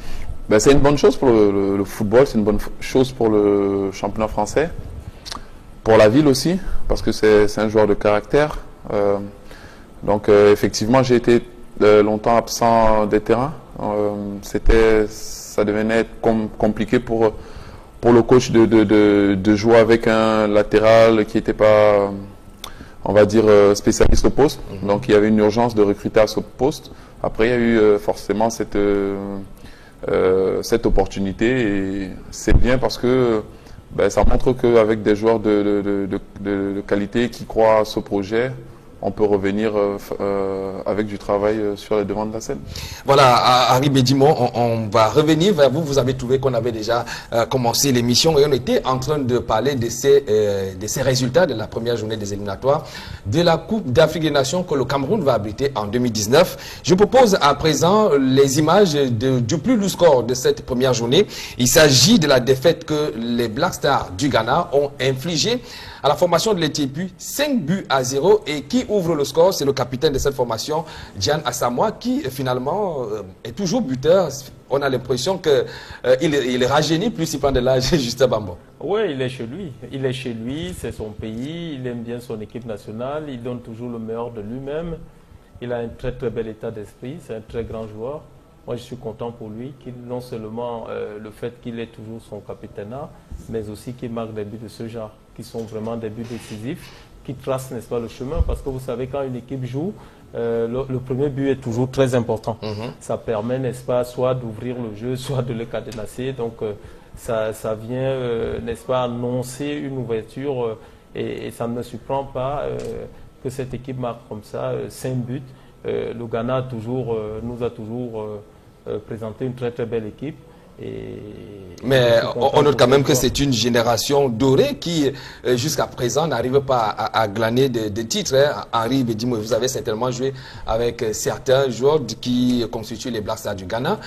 Ben, c'est une bonne chose pour le football, c'est une bonne chose pour le championnat français, pour la ville aussi, parce que c'est un joueur de caractère. Donc effectivement, j'ai été longtemps absent des terrains. Ça devenait compliqué pour le coach de jouer avec un latéral qui n'était pas, on va dire, spécialiste au poste. Donc il y avait une urgence de recruter à ce poste. Après, il y a eu forcément cette opportunité, et c'est bien parce que ça montre qu'avec des joueurs de qualité qui croient à ce projet, on peut revenir avec du travail sur le devant de la scène. Voilà, Harry Bédimon, on va revenir vers vous. Vous avez trouvé qu'on avait déjà commencé l'émission et on était en train de parler de ces résultats de la première journée des éliminatoires de la Coupe d'Afrique des Nations que le Cameroun va abriter en 2019. Je propose à présent les images du plus lourd score de cette première journée. Il s'agit de la défaite que les Black Stars du Ghana ont infligée à la formation de l'Éthiopie, 5-0, et qui ouvre le score, c'est le capitaine de cette formation, Gian Asamoah, qui finalement est toujours buteur. On a l'impression qu'il rajeunit plus il prend de l'âge, Justin Bambo. Oui, il est chez lui. Il est chez lui, c'est son pays, il aime bien son équipe nationale, il donne toujours le meilleur de lui-même. Il a un très bel état d'esprit, c'est un très grand joueur. Moi, je suis content pour lui, non seulement le fait qu'il ait toujours son capitana, mais aussi qu'il marque des buts de ce genre, qui sont vraiment des buts décisifs, qui tracent, n'est-ce pas, le chemin. Parce que vous savez, quand une équipe joue, le premier but est toujours très important. Ça permet, n'est-ce pas, soit d'ouvrir le jeu, soit de le cadenasser. Donc, ça vient, n'est-ce pas, annoncer une ouverture. Et ça ne me surprend pas que cette équipe marque comme ça 5 buts. Le Ghana nous a toujours présenté une très belle équipe. Mais on note quand même que c'est une génération dorée qui, jusqu'à présent, n'arrive pas à glaner des titres. Henri Bédimon, vous avez certainement joué avec certains joueurs qui constituent les Black Stars du Ghana.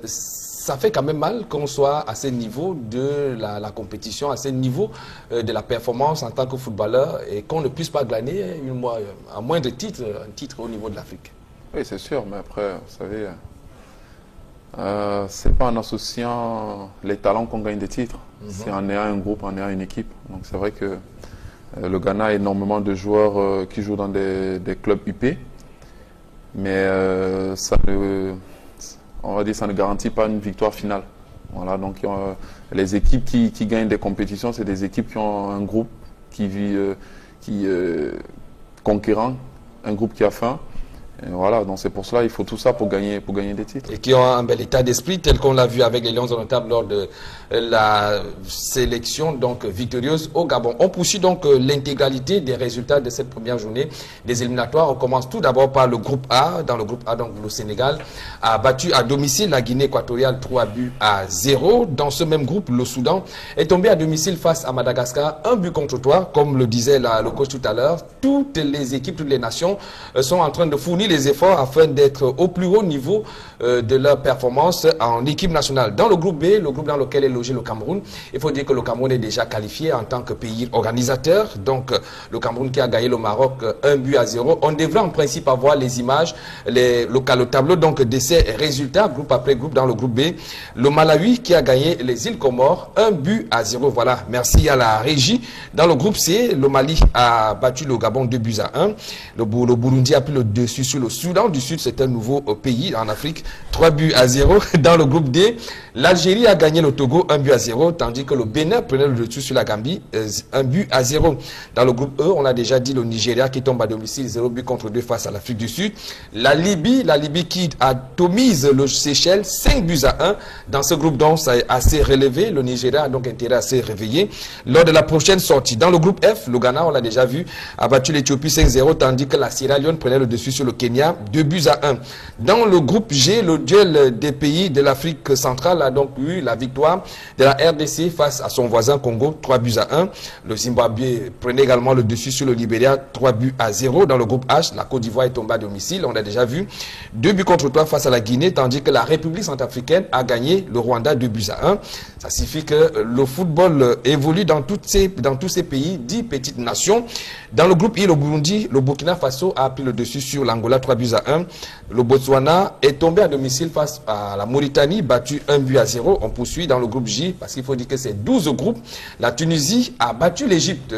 Ça fait quand même mal qu'on soit à ce niveau de la compétition, à ce niveau de la performance en tant que footballeur, et qu'on ne puisse pas glaner un moindre titre, un titre au niveau de l'Afrique. Oui, c'est sûr, mais après, vous savez, c'est pas en associant les talents qu'on gagne des titres. C'est en ayant un groupe, en ayant une équipe. Donc c'est vrai que le Ghana a énormément de joueurs qui jouent dans des clubs UP, mais on va dire, ça ne garantit pas une victoire finale. Voilà, donc les équipes qui gagnent des compétitions, c'est des équipes qui ont un groupe conquérant, un groupe qui a faim. Et voilà, donc c'est pour cela qu'il faut tout ça pour gagner des titres. Et qui ont un bel état d'esprit, tel qu'on l'a vu avec les Lions indomptables lors de la sélection donc victorieuse au Gabon. On poursuit donc l'intégralité des résultats de cette première journée des éliminatoires. On commence tout d'abord par le groupe A. Dans le groupe A, donc le Sénégal a battu à domicile la Guinée équatoriale 3-0. Dans ce même groupe, le Soudan est tombé à domicile face à Madagascar, 1-3, comme le disait le coach tout à l'heure. Toutes les équipes, toutes les nations sont en train de fournir les efforts afin d'être au plus haut niveau de leur performance en équipe nationale. Dans le groupe B, le groupe dans lequel est logé le Cameroun, il faut dire que le Cameroun est déjà qualifié en tant que pays organisateur. Donc le Cameroun qui a gagné le Maroc 1-0. On devrait en principe avoir les images, le tableau donc de ces résultats, groupe après groupe dans le groupe B. Le Malawi qui a gagné les îles Comores 1-0. Voilà, merci à la régie. Dans le groupe C, le Mali a battu le Gabon 2-1. Le Burundi a pris le dessus sur le Soudan du Sud, c'est un nouveau pays en Afrique, 3-0. Dans le groupe D, l'Algérie a gagné le Togo 1-0, tandis que le Bénin prenait le dessus sur la Gambie 1-0. Dans le groupe E, on a déjà dit le Nigeria qui tombe à domicile 0-2 face à l'Afrique du Sud. La Libye qui atomise le Seychelles 5-1. Dans ce groupe donc, ça est assez relevé. Le Nigeria a donc intérêt à se réveiller lors de la prochaine sortie. Dans le groupe F, le Ghana, on l'a déjà vu, a battu l'Éthiopie 5-0, tandis que la Sierra Leone prenait le dessus sur le Kenya Kenya, 2-1. Dans le groupe G, le duel des pays de l'Afrique centrale a donc eu la victoire de la RDC face à son voisin Congo, 3-1. Le Zimbabwe prenait également le dessus sur le Libéria, 3-0. Dans le groupe H, la Côte d'Ivoire est tombée à domicile, on a déjà vu. 2-3 face à la Guinée, tandis que la République centrafricaine a gagné le Rwanda 2-1. Ça signifie que le football évolue dans tous ces pays, 10 petites nations. Dans le groupe I, le Burundi, le Burkina Faso a pris le dessus sur l'Angola 3-1. Le Botswana est tombé à domicile face à la Mauritanie, battu 1-0. On poursuit dans le groupe J, parce qu'il faut dire que c'est 12 groupes. La Tunisie a battu l'Égypte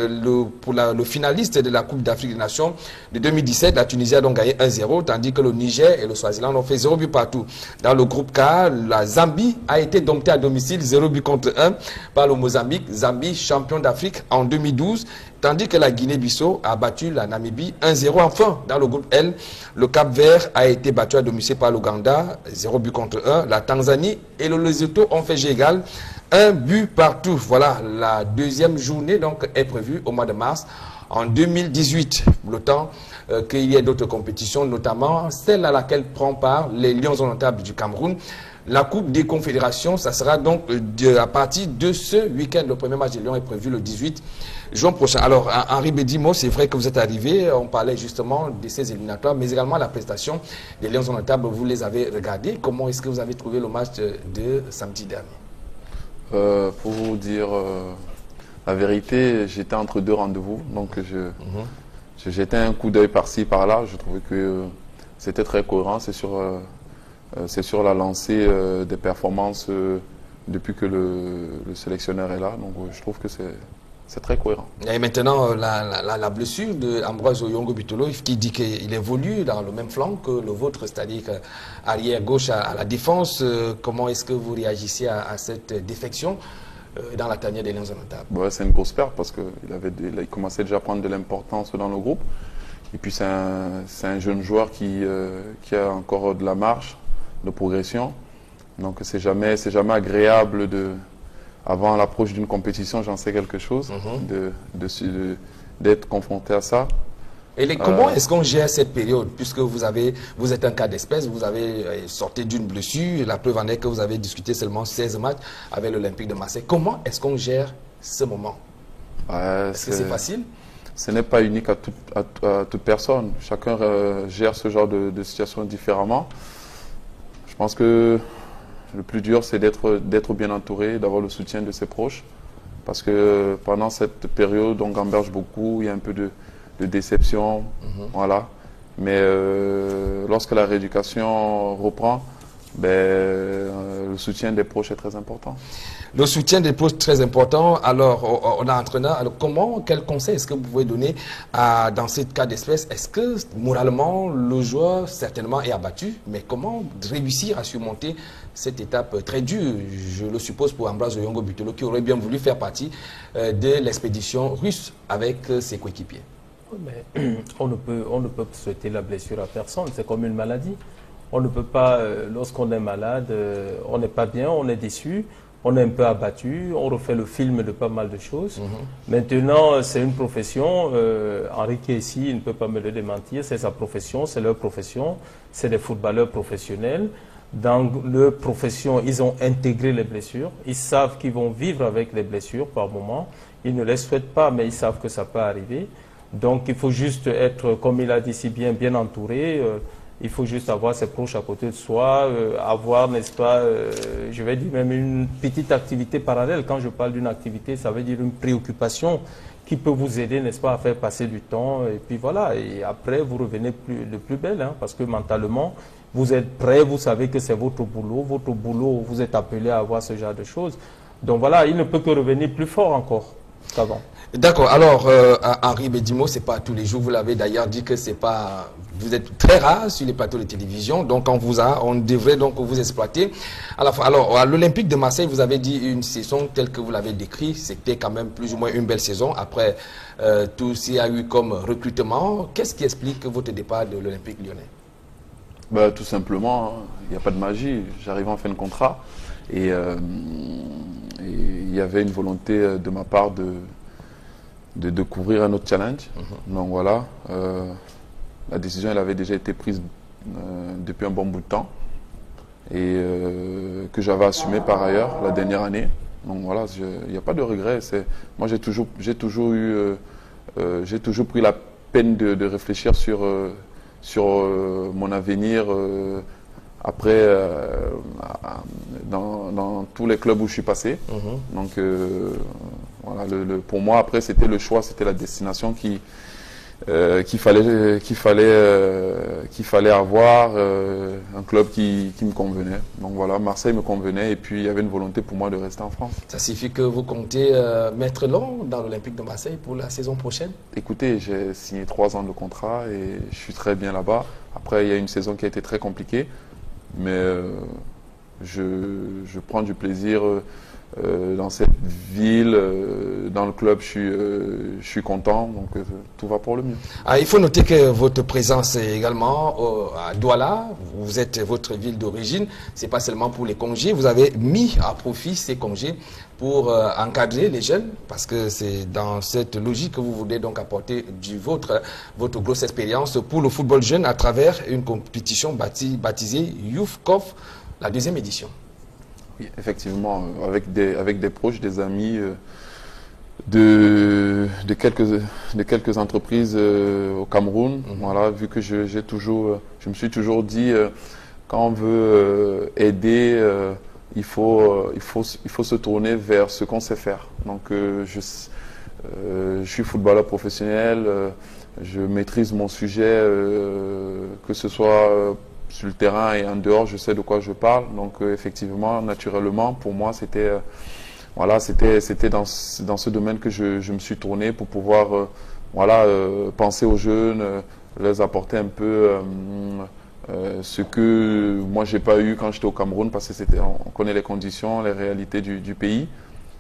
pour le finaliste de la Coupe d'Afrique des Nations de 2017. La Tunisie a donc gagné 1-0, tandis que le Niger et le Swaziland ont fait 0 but partout. Dans le groupe K, la Zambie a été domptée à domicile 0 but contre 1 par le Mozambique. Zambie, champion d'Afrique en 2012. Tandis que la Guinée-Bissau a battu la Namibie 1-0. Enfin, dans le groupe L, le Cap-Vert a été battu à domicile par l'Ouganda, 0 but contre 1. La Tanzanie et le Lesotho ont fait jeu égal, 1 but partout. Voilà, la deuxième journée donc est prévue au mois de mars en 2018. Le temps qu'il y ait d'autres compétitions, notamment celle à laquelle prend part les Lions indomptables du Cameroun. La Coupe des Confédérations, ça sera donc à partir de ce week-end. Le premier match des Lions est prévu le 18 juin prochain. Alors, Henri Bédimo, c'est vrai que vous êtes arrivé, on parlait justement de ces éliminatoires, mais également la prestation des Lions indomptables, vous les avez regardés. Comment est-ce que vous avez trouvé le match de samedi dernier? Pour vous dire la vérité, j'étais entre deux rendez-vous, donc j'ai jeté un coup d'œil par-ci, par-là. Je trouvais que c'était très cohérent. C'est sur la lancée des performances depuis que le sélectionneur est là. Donc je trouve que c'est très cohérent. Et maintenant, la blessure d'Ambroise Oyongo Bitolo, qui dit qu'il évolue dans le même flanc que le vôtre, c'est-à-dire arrière gauche à la défense. Comment est-ce que vous réagissez à cette défection dans la tanière des Lions indomptables? C'est une grosse perte parce qu'il commençait déjà à prendre de l'importance dans le groupe. Et puis c'est un jeune joueur qui a encore de la marge de progression. Donc c'est jamais agréable avant l'approche d'une compétition, j'en sais quelque chose, d'être confronté à ça. Et comment est-ce qu'on gère cette période, puisque vous êtes un cas d'espèce, vous avez sorti d'une blessure, la preuve en est que vous avez discuté seulement 16 matchs avec l'Olympique de Marseille. Comment est-ce qu'on gère ce moment? Est-ce que c'est facile? Ce n'est pas unique à toute personne. Chacun gère ce genre de situation différemment. Je pense que le plus dur, c'est d'être bien entouré, d'avoir le soutien de ses proches. Parce que pendant cette période, on gamberge beaucoup, il y a un peu de déception. Voilà. Mais lorsque la rééducation reprend, le soutien des proches est très important. Le soutien des proches est très important. Alors, on a un entraîneur. Alors, quel conseil est-ce que vous pouvez donner dans ce cas d'espèce? Est-ce que moralement, le joueur certainement est abattu, mais comment réussir à surmonter cette étape très dure, je le suppose, pour Ambroise Oyongo Bitolo, qui aurait bien voulu faire partie de l'expédition russe avec ses coéquipiers? Mais on ne peut souhaiter la blessure à personne, c'est comme une maladie. On ne peut pas, lorsqu'on est malade, on n'est pas bien, on est déçu, on est un peu abattu, on refait le film de pas mal de choses. Maintenant, c'est une profession, Henri ici, il ne peut pas me le démentir, c'est sa profession, c'est leur profession, c'est des footballeurs professionnels. Dans leur profession, ils ont intégré les blessures, ils savent qu'ils vont vivre avec les blessures par moment, ils ne les souhaitent pas, mais ils savent que ça peut arriver. Donc il faut juste être, comme il a dit si bien, bien entouré. Il faut juste avoir ses proches à côté de soi, avoir, n'est-ce pas, je vais dire même une petite activité parallèle. Quand je parle d'une activité, ça veut dire une préoccupation qui peut vous aider, n'est-ce pas, à faire passer du temps. Et puis voilà, et après vous revenez de plus belle, hein, parce que mentalement, vous êtes prêt, vous savez que c'est votre boulot, vous êtes appelé à avoir ce genre de choses. Donc voilà, il ne peut que revenir plus fort encore qu'avant. D'accord. Alors, Henri Bédimo, c'est pas tous les jours. Vous l'avez d'ailleurs dit que c'est pas. Vous êtes très rare sur les plateaux de télévision, donc on devrait donc vous exploiter. Alors, à l'Olympique de Marseille, vous avez dit une saison telle que vous l'avez décrit, c'était quand même plus ou moins une belle saison. Après tout ce qu'il y a eu comme recrutement, qu'est-ce qui explique votre départ de l'Olympique lyonnais? Tout simplement, il n'y a pas de magie. J'arrive en fin de contrat et il y avait une volonté de ma part de découvrir un autre challenge. Donc voilà, la décision elle avait déjà été prise depuis un bon bout de temps et que j'avais assumé par ailleurs la dernière année. Donc voilà, il n'y a pas de regret. Moi j'ai toujours pris la peine de réfléchir sur mon avenir après dans tous les clubs où je suis passé. Donc voilà, pour moi après c'était le choix, c'était la destination qu'il fallait avoir, un club qui me convenait. Donc voilà, Marseille me convenait et puis il y avait une volonté pour moi de rester en France. Ça signifie que vous comptez mettre long dans l'Olympique de Marseille pour la saison prochaine? Écoutez, j'ai signé 3 ans de contrat et je suis très bien là-bas. Après, il y a une saison qui a été très compliquée, mais je prends du plaisir dans cette ville, dans le club, je suis content, donc tout va pour le mieux. Ah, il faut noter que votre présence également à Douala, vous êtes votre ville d'origine, c'est pas seulement pour les congés, vous avez mis à profit ces congés pour encadrer les jeunes, parce que c'est dans cette logique que vous voulez donc apporter votre grosse expérience pour le football jeune à travers une compétition baptisée Youth Cup, la 2e édition. Oui, effectivement, avec des proches, des amis de quelques entreprises au Cameroun. Voilà, vu que je me suis toujours dit, quand on veut aider, il faut se tourner vers ce qu'on sait faire. Donc je suis footballeur professionnel, je maîtrise mon sujet, que ce soit sur le terrain et en dehors, je sais de quoi je parle. Donc effectivement, naturellement, pour moi, c'était dans ce domaine que je me suis tourné pour pouvoir penser aux jeunes, leur apporter un peu ce que moi j'ai pas eu quand j'étais au Cameroun, parce que on connaît les conditions, les réalités du pays.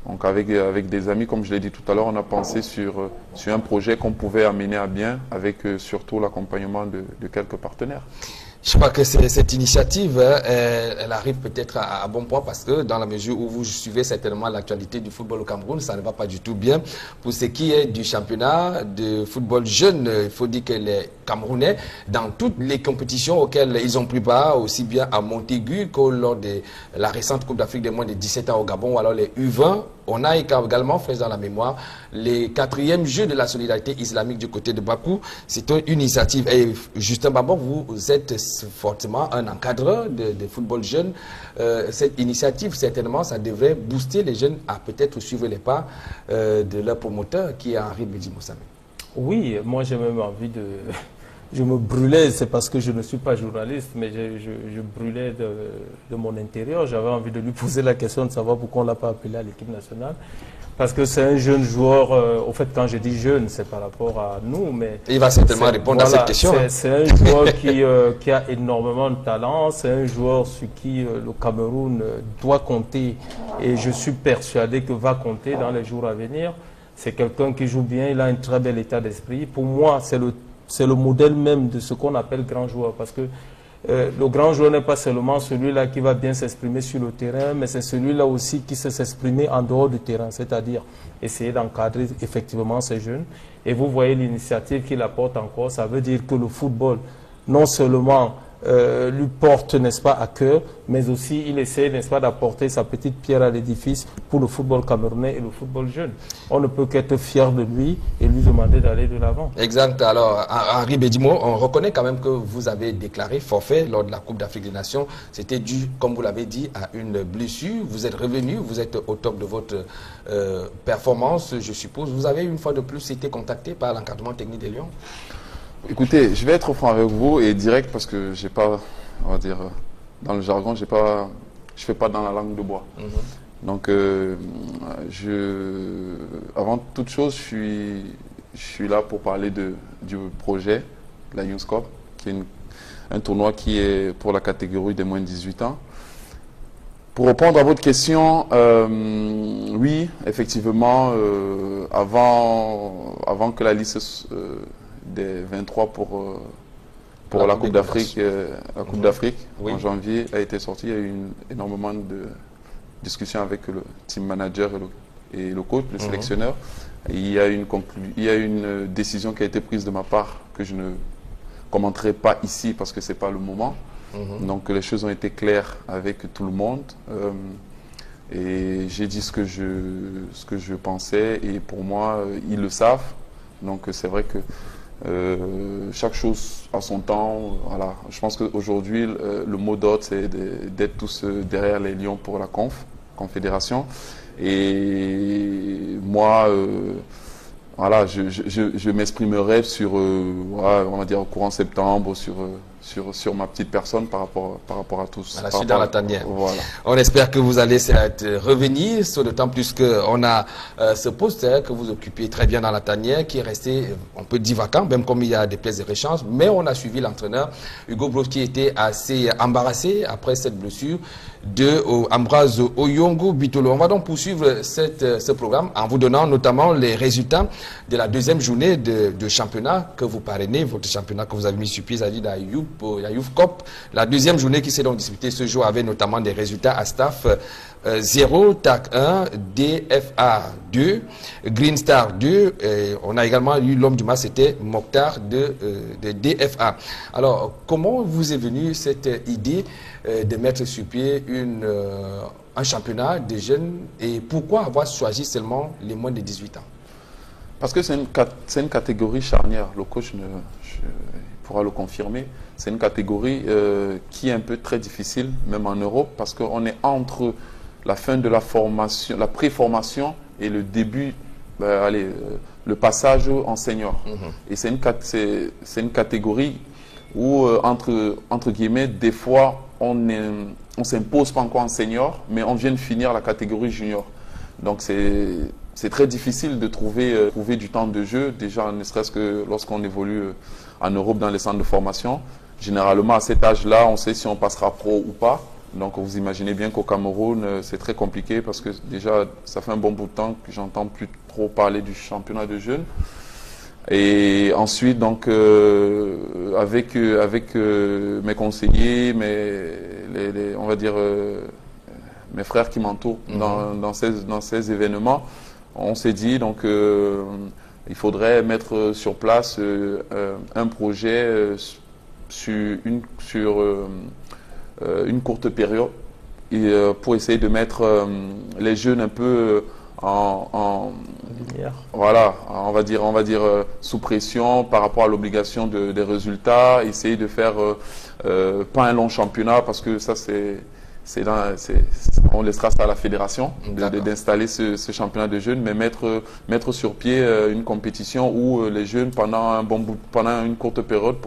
Donc avec des amis, comme je l'ai dit tout à l'heure, on a pensé sur un projet qu'on pouvait amener à bien avec surtout l'accompagnement de quelques partenaires. Je crois que cette initiative, elle arrive peut-être à bon point, parce que dans la mesure où vous suivez certainement l'actualité du football au Cameroun, ça ne va pas du tout bien. Pour ce qui est du championnat de football jeune, il faut dire que les Camerounais, dans toutes les compétitions auxquelles ils ont pris part, aussi bien à Montaigu que lors de la récente Coupe d'Afrique des moins de 17 ans au Gabon, ou alors les U20, on a également fait dans la mémoire les 4e Jeux de la solidarité islamique du côté de Bakou. C'est une initiative. Et Justin Babor, vous êtes fortement un encadreur de football jeune. Cette initiative, certainement, ça devrait booster les jeunes à peut-être suivre les pas de leur promoteur, qui est Henri Bédi-Moussame. Oui, moi j'ai même envie de... Je me brûlais, c'est parce que je ne suis pas journaliste, mais je brûlais de mon intérieur. J'avais envie de lui poser la question de savoir pourquoi on ne l'a pas appelé à l'équipe nationale. Parce que c'est un jeune joueur, au fait quand je dis jeune, c'est par rapport à nous. Mais il va certainement répondre à cette question. C'est un joueur qui a énormément de talent, c'est un joueur sur qui le Cameroun doit compter. Et je suis persuadé que va compter dans les jours à venir. C'est quelqu'un qui joue bien, il a un très bel état d'esprit. Pour moi, c'est le modèle même de ce qu'on appelle grand joueur, parce que le grand joueur n'est pas seulement celui-là qui va bien s'exprimer sur le terrain, mais c'est celui-là aussi qui sait s'exprimer en dehors du terrain, c'est-à-dire essayer d'encadrer effectivement ces jeunes. Et vous voyez l'initiative qu'il apporte encore, ça veut dire que le football, non seulement lui porte, n'est-ce pas, à cœur, mais aussi il essaie, n'est-ce pas, d'apporter sa petite pierre à l'édifice pour le football camerounais et le football jeune. On ne peut qu'être fier de lui et lui demander d'aller de l'avant. Exact. Alors, Henri Bédimo, on reconnaît quand même que vous avez déclaré forfait lors de la Coupe d'Afrique des Nations. C'était dû, comme vous l'avez dit, à une blessure. Vous êtes revenu, vous êtes au top de votre performance, je suppose. Vous avez une fois de plus été contacté par l'encadrement technique des Lions? Écoutez, je vais être franc avec vous et direct, parce que j'ai pas, on va dire, dans le jargon, je fais pas dans la langue de bois. Donc, avant toute chose, je suis là pour parler du projet, la Youth Cup, qui est un tournoi qui est pour la catégorie des moins de 18 ans. Pour répondre à votre question, oui, effectivement, avant que la liste des 23 pour la Coupe d'Afrique, en janvier a été sortie. Il y a eu énormément de discussions avec le team manager et le coach, le sélectionneur. Et il y a une décision qui a été prise de ma part que je commenterai pas ici parce que c'est pas le moment. Donc les choses ont été claires avec tout le monde. Et j'ai dit ce que je pensais. Et pour moi, ils le savent. Donc c'est vrai que chaque chose a son temps. Voilà. Je pense qu'aujourd'hui, le mot d'ordre, c'est d'être tous derrière les lions pour la confédération. Et moi, voilà, je m'exprimerai sur, voilà, on va dire, au courant septembre, sur ma petite personne par rapport à tous. À la suite dans la tanière. Voilà. On espère que vous allez revenir, sur le temps, puisque on a ce poste que vous occupez très bien dans la tanière, qui est resté, on peut dire, vacant, même comme il y a des plaisirs et échanges. Mais on a suivi l'entraîneur Hugo Broos, qui était assez embarrassé après cette blessure de Ambroise Oyongo Bitolo. On va donc poursuivre ce programme en vous donnant notamment les résultats de la deuxième journée de championnat que vous parrainez, votre championnat que vous avez mis sur pied, c'est-à-dire la Youth Cup. La deuxième journée qui s'est donc disputée ce jour avait notamment des résultats à Staff 0, TAC 1, DFA 2, Green Star 2. On a également eu l'homme du match, c'était Mokhtar de DFA. Alors, comment vous est venue cette idée de mettre sur pied un championnat de jeunes et pourquoi avoir choisi seulement les moins de 18 ans? Parce que c'est une catégorie charnière. Le coach pourra le confirmer. C'est une catégorie qui est un peu très difficile, même en Europe, parce qu'on est entre la fin de la formation, la pré-formation et le début, le passage en senior. Et c'est une catégorie où, entre guillemets, des fois, on ne s'impose pas encore en senior, mais on vient de finir la catégorie junior. Donc c'est très difficile de trouver du temps de jeu, déjà ne serait-ce que lorsqu'on évolue en Europe dans les centres de formation. Généralement, à cet âge-là, on sait si on passera pro ou pas. Donc vous imaginez bien qu'au Cameroun, c'est très compliqué parce que déjà, ça fait un bon bout de temps que j'entends plus trop parler du championnat de jeunes. Et ensuite, donc, avec mes conseillers, on va dire mes frères qui m'entourent dans ces événements, on s'est dit donc il faudrait mettre sur place un projet sur une courte période pour essayer de mettre les jeunes un peu en lumière. Voilà, on va dire sous pression par rapport à l'obligation des résultats, essayer de faire pas un long championnat parce que ça on laissera ça à la fédération d'installer ce championnat de jeunes, mais mettre sur pied une compétition où les jeunes pendant une courte période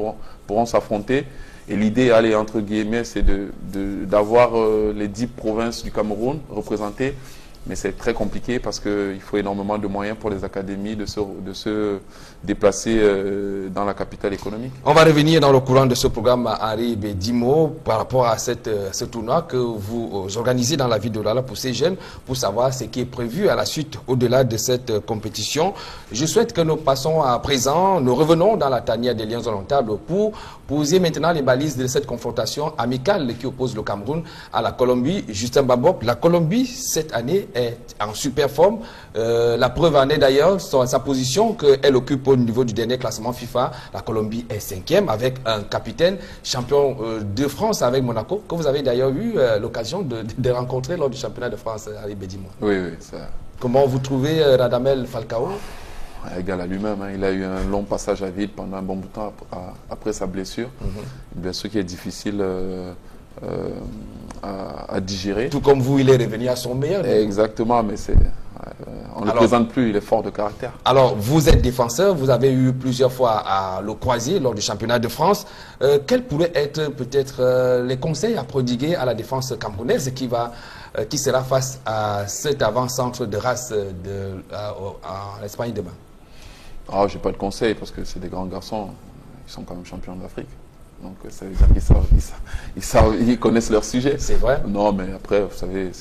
pourront s'affronter. Et l'idée, allez, entre guillemets, c'est d'avoir les 10 provinces du Cameroun représentées. Mais c'est très compliqué parce qu'il faut énormément de moyens pour les académies de se déplacer dans la capitale économique. On va revenir dans le courant de ce programme à Henri Bedimo par rapport à ce tournoi que vous organisez dans la ville de Douala pour ces jeunes, pour savoir ce qui est prévu à la suite au-delà de cette compétition. Je souhaite que nous passons à présent, nous revenons dans la tanière des Lions indomptables pour poser maintenant les balises de cette confrontation amicale qui oppose le Cameroun à la Colombie. Justin Babok, la Colombie cette année est en super forme. La preuve en est d'ailleurs sa position qu'elle occupe au niveau du dernier classement FIFA. La Colombie est 5e avec un capitaine champion de France avec Monaco, que vous avez d'ailleurs eu l'occasion de rencontrer lors du championnat de France, Henri Bedimo. Oui, ça... Comment vous trouvez Radamel Falcao? Égal à lui-même, hein. Il a eu un long passage à vide pendant un bon bout de temps après sa blessure. Une blessure qui est difficile à digérer. Tout comme vous, il est revenu à son meilleur. Exactement, mais on ne le présente plus, il est fort de caractère. Alors, vous êtes défenseur, vous avez eu plusieurs fois à le croiser lors du championnat de France. Quels pourraient être peut-être les conseils à prodiguer à la défense camerounaise qui sera face à cet avant-centre de race en Espagne demain? Ah, j'ai pas de conseils parce que c'est des grands garçons, ils sont quand même champions d'Afrique. Donc ça veut dire qu'ils ils connaissent leur sujet. C'est vrai. Non, mais après, vous savez,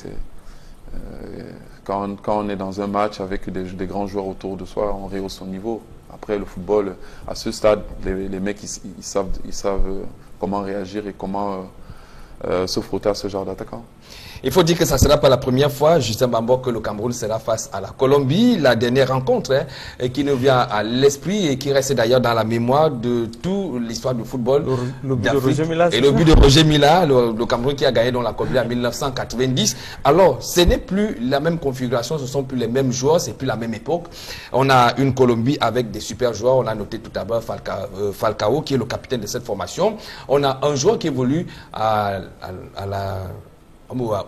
quand on est dans un match avec des grands joueurs autour de soi, on rehausse son niveau. Après, le football, à ce stade, les mecs, ils savent comment réagir et comment se frotter à ce genre d'attaquant. Il faut dire que ça ne sera pas la première fois, justement, que le Cameroun sera face à la Colombie. La dernière rencontre qui nous vient à l'esprit et qui reste d'ailleurs dans la mémoire de toute l'histoire du football. Le but de Roger Mila. Et le but de Roger Mila, le Cameroun qui a gagné dans la Colombie en 1990. Alors, ce n'est plus la même configuration, ce ne sont plus les mêmes joueurs, c'est plus la même époque. On a une Colombie avec des super joueurs. On a noté tout à l'heure Falcao, qui est le capitaine de cette formation. On a un joueur qui évolue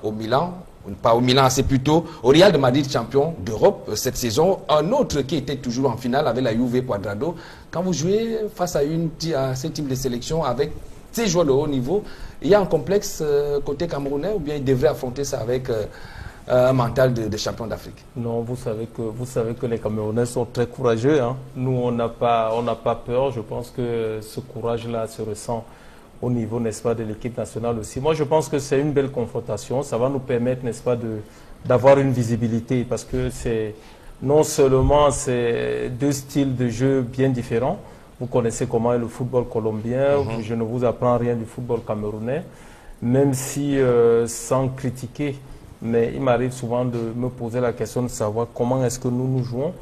au Milan, pas au Milan, c'est plutôt au Real de Madrid, champion d'Europe cette saison. Un autre qui était toujours en finale avec la Juve Cuadrado. Quand vous jouez face à ce type de sélection avec ces joueurs de haut niveau, il y a un complexe côté camerounais ou bien il devrait affronter ça avec un mental de champion d'Afrique? Non, vous savez que les Camerounais sont très courageux. Hein. Nous, on n'a pas peur. Je pense que ce courage-là se ressent au niveau, n'est-ce pas, de l'équipe nationale aussi. Moi, je pense que c'est une belle confrontation. Ça va nous permettre, n'est-ce pas, d'avoir une visibilité parce que non seulement c'est deux styles de jeu bien différents. Vous connaissez comment est le football colombien. Je ne vous apprends rien du football camerounais, même si, sans critiquer, mais il m'arrive souvent de me poser la question de savoir comment est-ce que nous jouons.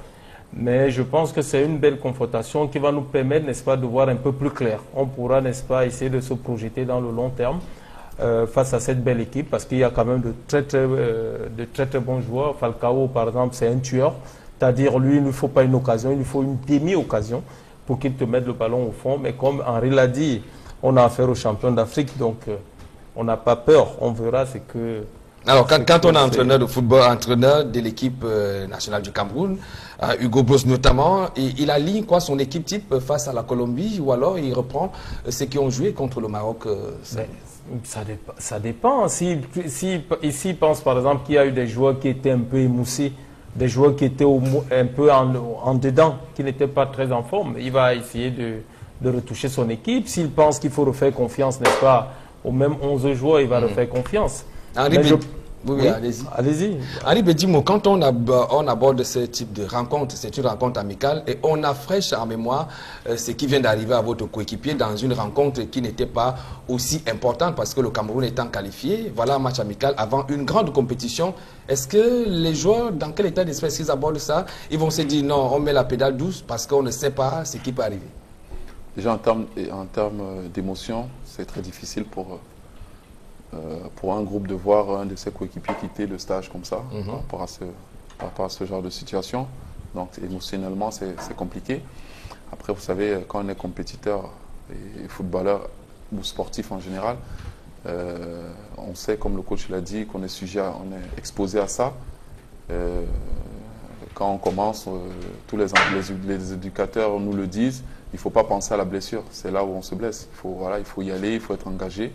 Mais je pense que c'est une belle confrontation qui va nous permettre, n'est-ce pas, de voir un peu plus clair. On pourra, n'est-ce pas, essayer de se projeter dans le long terme face à cette belle équipe parce qu'il y a quand même de très bons joueurs. Falcao, par exemple, c'est un tueur. C'est-à-dire, lui, il ne faut pas une occasion, il lui faut une demi-occasion pour qu'il te mette le ballon au fond. Mais comme Henri l'a dit, on a affaire aux champions d'Afrique, donc on n'a pas peur. On verra ce que... Alors, quand on est entraîneur de football, entraîneur de l'équipe nationale du Cameroun, Hugo Broos notamment, il aligne quoi son équipe type face à la Colombie ou alors il reprend ceux qui ont joué contre le Maroc ça dépend. S'il pense par exemple qu'il y a eu des joueurs qui étaient un peu émoussés, des joueurs qui étaient un peu en dedans, qui n'étaient pas très en forme, il va essayer de retoucher son équipe. S'il pense qu'il faut refaire confiance, n'est-ce pas, aux mêmes 11 joueurs, il va refaire confiance. Oui, allez-y. Henri Bedimo, quand on aborde ce type de rencontre, c'est une rencontre amicale et on a fraîche en mémoire ce qui vient d'arriver à votre coéquipier dans une rencontre qui n'était pas aussi importante parce que le Cameroun étant qualifié, voilà un match amical avant une grande compétition. Est-ce que les joueurs, dans quel état d'esprit ils abordent ça? Ils vont se dire non, on met la pédale douce parce qu'on ne sait pas ce qui peut arriver. Déjà en termes d'émotion, c'est très difficile pour un groupe de voir un de ses coéquipiers quitter le stage comme ça par rapport à ce genre de situation. Donc émotionnellement, c'est compliqué. Après, vous savez, quand on est compétiteur et footballeur ou sportif en général, on sait, comme le coach l'a dit, qu'on est on est exposé à ça. Quand on commence, tous les éducateurs nous le disent, il ne faut pas penser à la blessure. C'est là où on se blesse. Il faut y aller, il faut être engagé.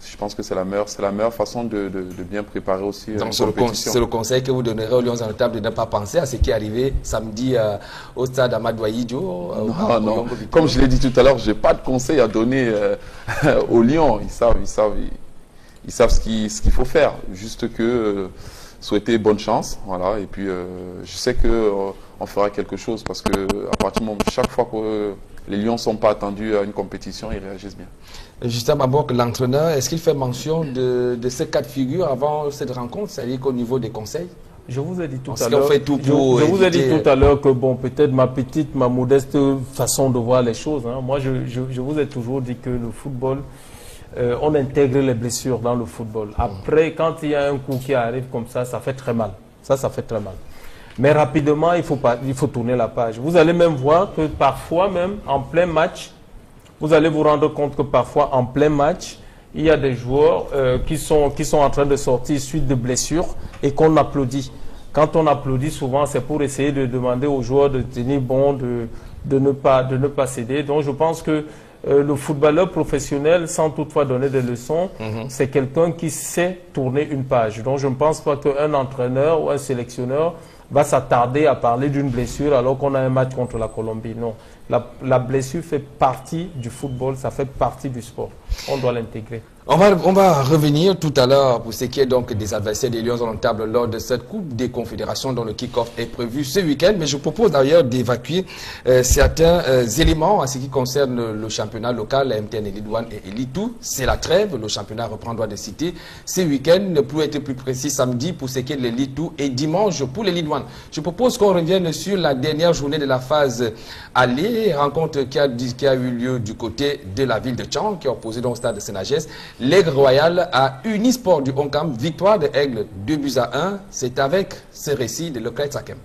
Je pense que c'est la meilleure façon de bien préparer aussi une compétition. C'est le conseil que vous donnerez aux Lions indomptables de ne pas penser à ce qui est arrivé samedi au stade Amadou Ahidjo. Non. Comme je l'ai dit tout à l'heure, je n'ai pas de conseil à donner aux Lions. Ils savent ce qu'il faut faire. Juste que souhaiter bonne chance. Voilà. Et puis, je sais qu'on fera quelque chose parce que à partir du moment, chaque fois que les Lions ne sont pas attendus à une compétition, ils réagissent bien. Justement, l'entraîneur, est-ce qu'il fait mention de ces cas de figure avant cette rencontre, c'est-à-dire qu'au niveau des conseils? Je vous ai dit tout à l'heure que bon, peut-être ma modeste façon de voir les choses. Hein. Moi, je vous ai toujours dit que le football, on intègre les blessures dans le football. Après, quand il y a un coup qui arrive comme ça, ça fait très mal. Ça fait très mal. Mais rapidement, il faut tourner la page. Vous allez même voir que parfois, même en plein match, vous allez vous rendre compte que parfois, en plein match, il y a des joueurs qui sont en train de sortir suite de blessures et qu'on applaudit. Quand on applaudit, souvent, c'est pour essayer de demander aux joueurs de tenir bon, de ne pas céder. Donc, je pense que le footballeur professionnel, sans toutefois donner des leçons, c'est quelqu'un qui sait tourner une page. Donc, je ne pense pas qu'un entraîneur ou un sélectionneur va s'attarder à parler d'une blessure alors qu'on a un match contre la Colombie. Non, la blessure fait partie du football, ça fait partie du sport. On doit l'intégrer. On va revenir tout à l'heure pour ce qui est donc des adversaires des Lions indomptables lors de cette Coupe des Confédérations dont le kick-off est prévu ce week-end. Mais je propose d'ailleurs d'évacuer certains éléments en ce qui concerne le championnat local, la MTN Elite 1 et Elite 2. C'est la trêve, le championnat reprend droit de cité ce week-end, pour être plus précis samedi pour ce qui est de l'Elite 2 et dimanche pour l'Elite 1. Je propose qu'on revienne sur la dernière journée de la phase aller, rencontre qui a eu lieu du côté de la ville de Tchang, qui a opposé donc au stade de Sénagès l'Aigle Royal à Unisport du Honkam, victoire de Aigle 2-1. C'est avec ce récit de Leclerc Sakem.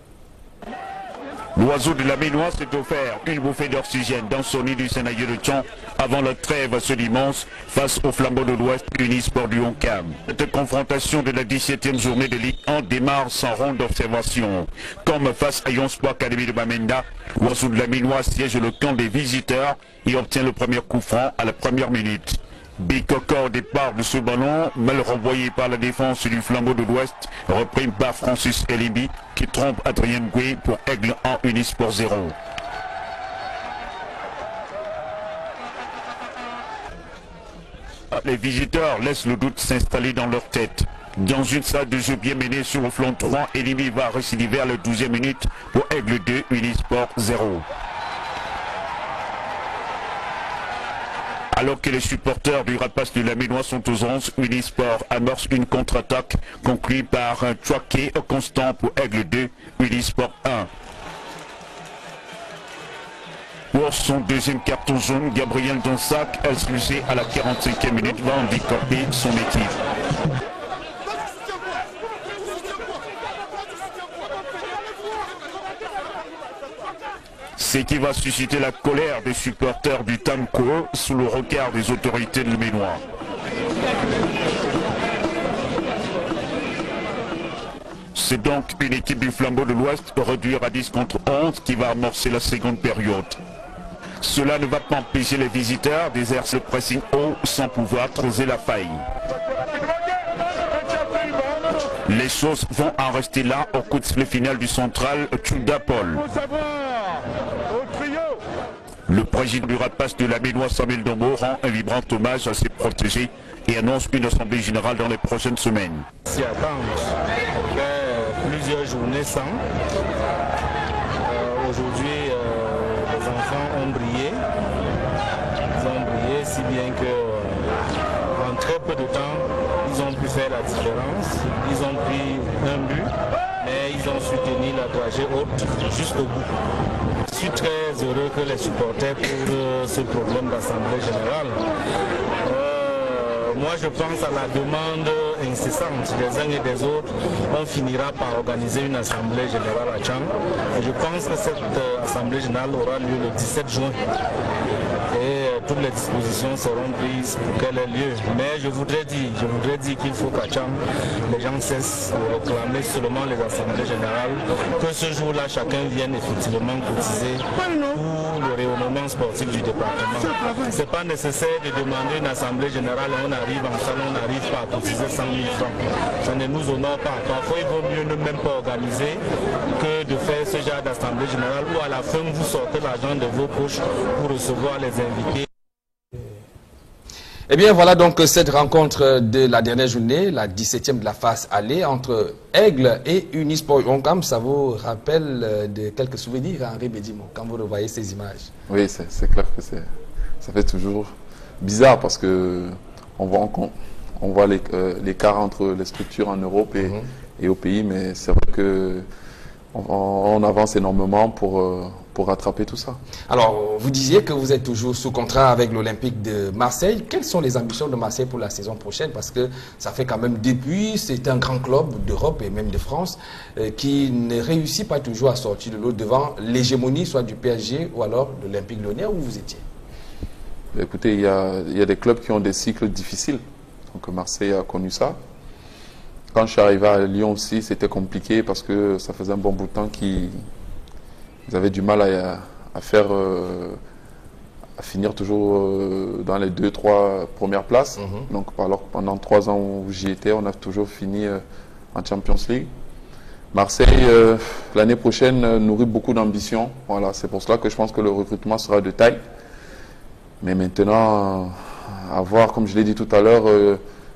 L'oiseau de la Ménoise s'est offert une bouffée d'oxygène dans son nid du Sénailleux de Tchang avant la trêve ce dimanche face au Flambeau de l'Ouest Unisport du Honkam. Cette confrontation de la 17e journée de Ligue 1 démarre sans ronde d'observation. Comme face à Yon Sport Academy de Bamenda, l'oiseau de la Ménoise siège le camp des visiteurs et obtient le premier coup franc à la première minute. Bikoko au départ de ce ballon, mal renvoyé par la défense du Flambeau de l'Ouest, repris par Francis Elibi qui trompe Adrien Goué pour Aigle 1 Unisport 0. Les visiteurs laissent le doute s'installer dans leur tête. Dans une salle de jeu bien menée sur le flanc 3, Elibi va récidiver à la 12e minute pour Aigle 2 Unisport 0. Alors que les supporters du Rapace de la Ménoise sont aux 11, Unisport amorce une contre-attaque conclue par un Chouaké constant pour Aigle 2, Unisport 1. Pour son deuxième carton jaune, Gabriel Donsac, expulsé à la 45e minute, va handicaper son équipe. Ce qui va susciter la colère des supporters du Tamko sous le regard des autorités de Ménois. C'est donc une équipe du Flambeau de l'Ouest réduite à 10 contre 11 qui va amorcer la seconde période. Cela ne va pas empêcher les visiteurs d'exercer le pressing haut sans pouvoir creuser la faille. Les choses vont en rester là au coup de sifflet final du central Tchouda Paul. Le président du Rapace de la Ménoise, Samuel Dombo, rend un vibrant hommage à ses protégés et annonce une assemblée générale dans les prochaines semaines. S'y attendre plusieurs journées sans. Aujourd'hui, les enfants ont brillé. Ils ont brillé si bien que en très peu de temps, ils ont pu faire la différence. Ils ont pris un but, mais ils ont soutenu la dragée haute jusqu'au bout. Je suis très heureux que les supporters posent ce problème d'assemblée générale. Moi, je pense à la demande incessante des uns et des autres. On finira par organiser une assemblée générale à Tchang. Et je pense que cette assemblée générale aura lieu le 17 juin. Et toutes les dispositions seront prises pour qu'elle ait lieu. Mais je voudrais dire qu'il faut qu'à Tchang, les gens cessent de réclamer seulement les assemblées générales, que ce jour-là, chacun vienne effectivement cotiser pour le rayonnement sportif du département. Ce n'est pas nécessaire de demander une assemblée générale et on arrive en salle, on n'arrive pas à cotiser 100 000 francs. Ça ne nous honore pas. Parfois, il vaut mieux ne même pas organiser que de faire ce genre d'assemblée générale où à la fin, vous sortez l'argent de vos poches pour recevoir les invités. Eh bien, voilà donc cette rencontre de la dernière journée, la 17e de la phase aller entre Aigle et Unisport Honkam. Ça vous rappelle de quelques souvenirs, Henri Bédimo, quand vous revoyez ces images? Oui, c'est clair que ça fait toujours bizarre parce que on voit l'écart entre les structures en Europe et au pays, mais c'est vrai que on avance énormément pour rattraper tout ça. Alors, vous disiez que vous êtes toujours sous contrat avec l'Olympique de Marseille. Quelles sont les ambitions de Marseille pour la saison prochaine? Parce que ça fait quand même depuis, c'est un grand club d'Europe et même de France qui ne réussit pas toujours à sortir de l'eau devant l'hégémonie soit du PSG ou alors de l'Olympique Lyonnais où vous étiez. Écoutez, il y a des clubs qui ont des cycles difficiles. Donc Marseille a connu ça. Quand je suis arrivé à Lyon aussi, c'était compliqué parce que ça faisait un bon bout de temps qu'ils avaient du mal à finir toujours dans les 2-3 premières places. Donc alors, pendant 3 ans où j'y étais, on a toujours fini en Champions League. Marseille, l'année prochaine, nourrit beaucoup d'ambition. Voilà, c'est pour cela que je pense que le recrutement sera de taille. Mais maintenant, avoir, comme je l'ai dit tout à l'heure,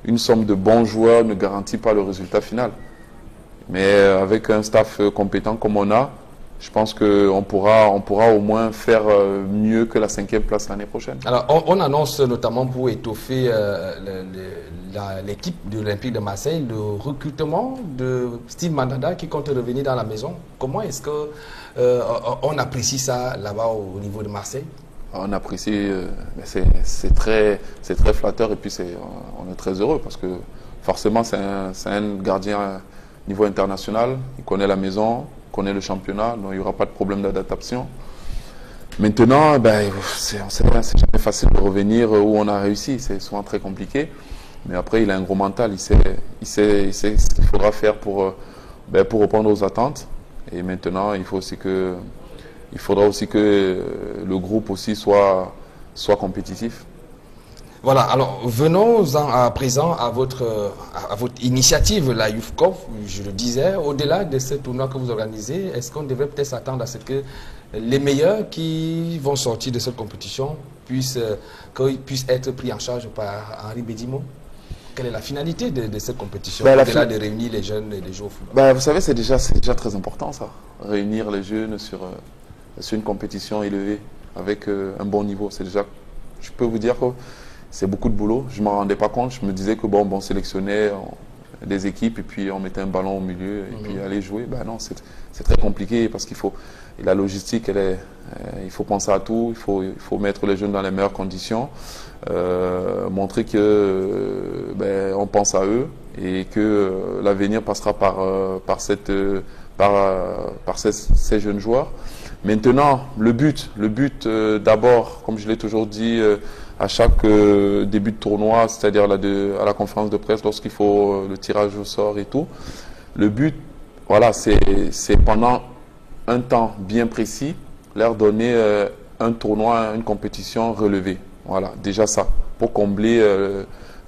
une somme de bons joueurs ne garantit pas le résultat final. Mais avec un staff compétent comme on a, je pense qu'on pourra au moins faire mieux que la 5e place l'année prochaine. Alors, on annonce notamment pour étoffer l'équipe de l'Olympique de Marseille le recrutement de Steve Mandanda qui compte revenir dans la maison. Comment est-ce qu'on apprécie ça là-bas au niveau de Marseille? On apprécie, c'est très flatteur et puis on est très heureux parce que forcément c'est un gardien niveau international, il connaît la maison, il connaît le championnat, donc il n'y aura pas de problème d'adaptation. Maintenant, c'est jamais facile de revenir où on a réussi, c'est souvent très compliqué, mais après il a un gros mental, il sait ce qu'il faudra faire pour répondre aux attentes, et maintenant il faudra aussi que le groupe aussi soit compétitif. Voilà, alors venons à présent à votre initiative, la Youth Cup. Je le disais, au-delà de ce tournoi que vous organisez, est-ce qu'on devrait peut-être s'attendre à ce que les meilleurs qui vont sortir de cette compétition puissent être pris en charge par Henri Bédimo? Quelle est la finalité de cette compétition, au-delà de réunir les jeunes et les joueurs au football? Vous savez, c'est déjà très important ça, réunir les jeunes sur une compétition élevée avec un bon niveau. C'est déjà, je peux vous dire que c'est beaucoup de boulot. Je ne m'en rendais pas compte. Je me disais que on sélectionnait des équipes et puis on mettait un ballon au milieu et puis aller jouer. Non, c'est très compliqué parce qu'il faut, la logistique, il faut penser à tout. Il faut mettre les jeunes dans les meilleures conditions, montrer que on pense à eux et que l'avenir passera par ces jeunes joueurs. Maintenant, le but d'abord, comme je l'ai toujours dit à chaque début de tournoi, c'est-à-dire à la conférence de presse, lorsqu'il faut le tirage au sort et tout, le but, voilà, c'est pendant un temps bien précis, leur donner un tournoi, une compétition relevée. Voilà, déjà ça, pour combler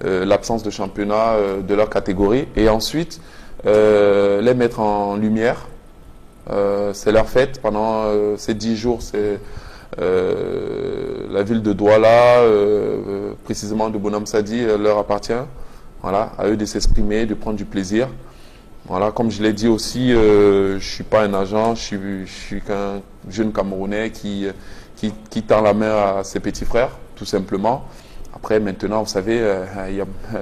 l'absence de championnat de leur catégorie. Et ensuite, les mettre en lumière. C'est leur fête pendant ces 10 jours. C'est la ville de Douala, précisément de Bonhomme Sadi, leur appartient. Voilà, à eux de s'exprimer, de prendre du plaisir. Voilà, comme je l'ai dit aussi, je ne suis pas un agent, je suis qu'un jeune Camerounais qui tend la main à ses petits frères, tout simplement. Après, maintenant, vous savez,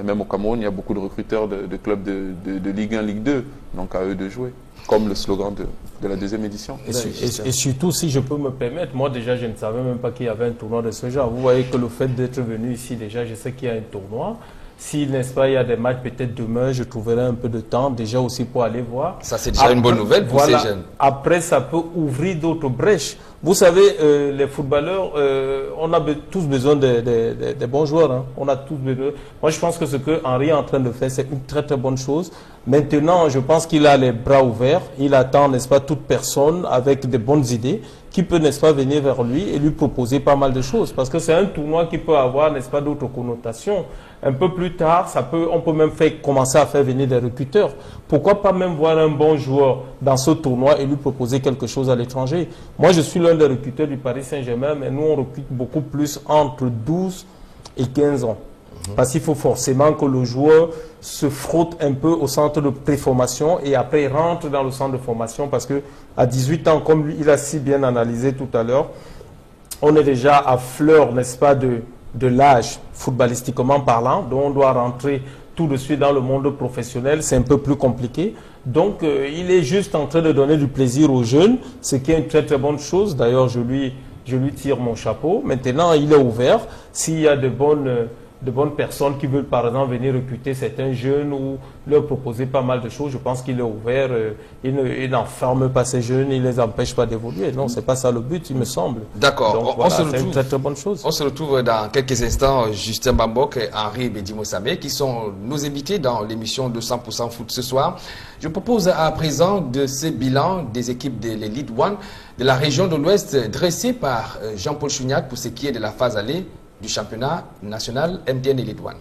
même au Cameroun, il y a beaucoup de recruteurs de clubs de Ligue 1, Ligue 2. Donc à eux de jouer, comme le slogan de la 2e édition. Et surtout, si je peux me permettre, moi déjà, je ne savais même pas qu'il y avait un tournoi de ce genre. Vous voyez que le fait d'être venu ici, déjà, je sais qu'il y a un tournoi. Si, n'est-ce pas, il y a des matchs, peut-être demain, je trouverai un peu de temps déjà aussi pour aller voir. Ça, c'est déjà une bonne nouvelle pour ces jeunes. Après, ça peut ouvrir d'autres brèches. Vous savez, les footballeurs, on a tous besoin de bons joueurs. Hein. On a tous besoin. Moi, je pense que ce que Henri est en train de faire, c'est une très très bonne chose. Maintenant, je pense qu'il a les bras ouverts. Il attend, n'est-ce pas, toute personne avec de bonnes idées qui peut, n'est-ce pas, venir vers lui et lui proposer pas mal de choses. Parce que c'est un tournoi qui peut avoir, n'est-ce pas, d'autres connotations. Un peu plus tard, on peut même commencer à faire venir des recruteurs. Pourquoi pas même voir un bon joueur dans ce tournoi et lui proposer quelque chose à l'étranger? Moi, je suis l'un des recruteurs du Paris Saint-Germain, mais nous, on recrute beaucoup plus entre 12 et 15 ans. Parce qu'il faut forcément que le joueur se frotte un peu au centre de préformation et après il rentre dans le centre de formation parce qu'à 18 ans, comme lui, il a si bien analysé tout à l'heure, on est déjà à fleur, n'est-ce pas, de l'âge footballistiquement parlant, donc on doit rentrer tout de suite dans le monde professionnel, c'est un peu plus compliqué. Donc il est juste en train de donner du plaisir aux jeunes, ce qui est une très très bonne chose. D'ailleurs, je lui tire mon chapeau. Maintenant, il est ouvert. S'il y a de bonnes personnes qui veulent par exemple venir recruter certains jeunes ou leur proposer pas mal de choses, je pense qu'il est ouvert, il n'enferme pas ces jeunes, il ne les empêche pas d'évoluer. Non, c'est pas ça le but, il me semble. D'accord, voilà, c'est une très très bonne chose. On se retrouve dans quelques instants, Justin Bambok et Henri Bédimo Samé, qui sont nos invités dans l'émission de 100% Foot ce soir. Je propose à présent de ce bilan des équipes de l'Elite One de la région de l'Ouest, dressé par Jean-Paul Chougnac pour ce qui est de la phase allée du championnat national MTN Elite One.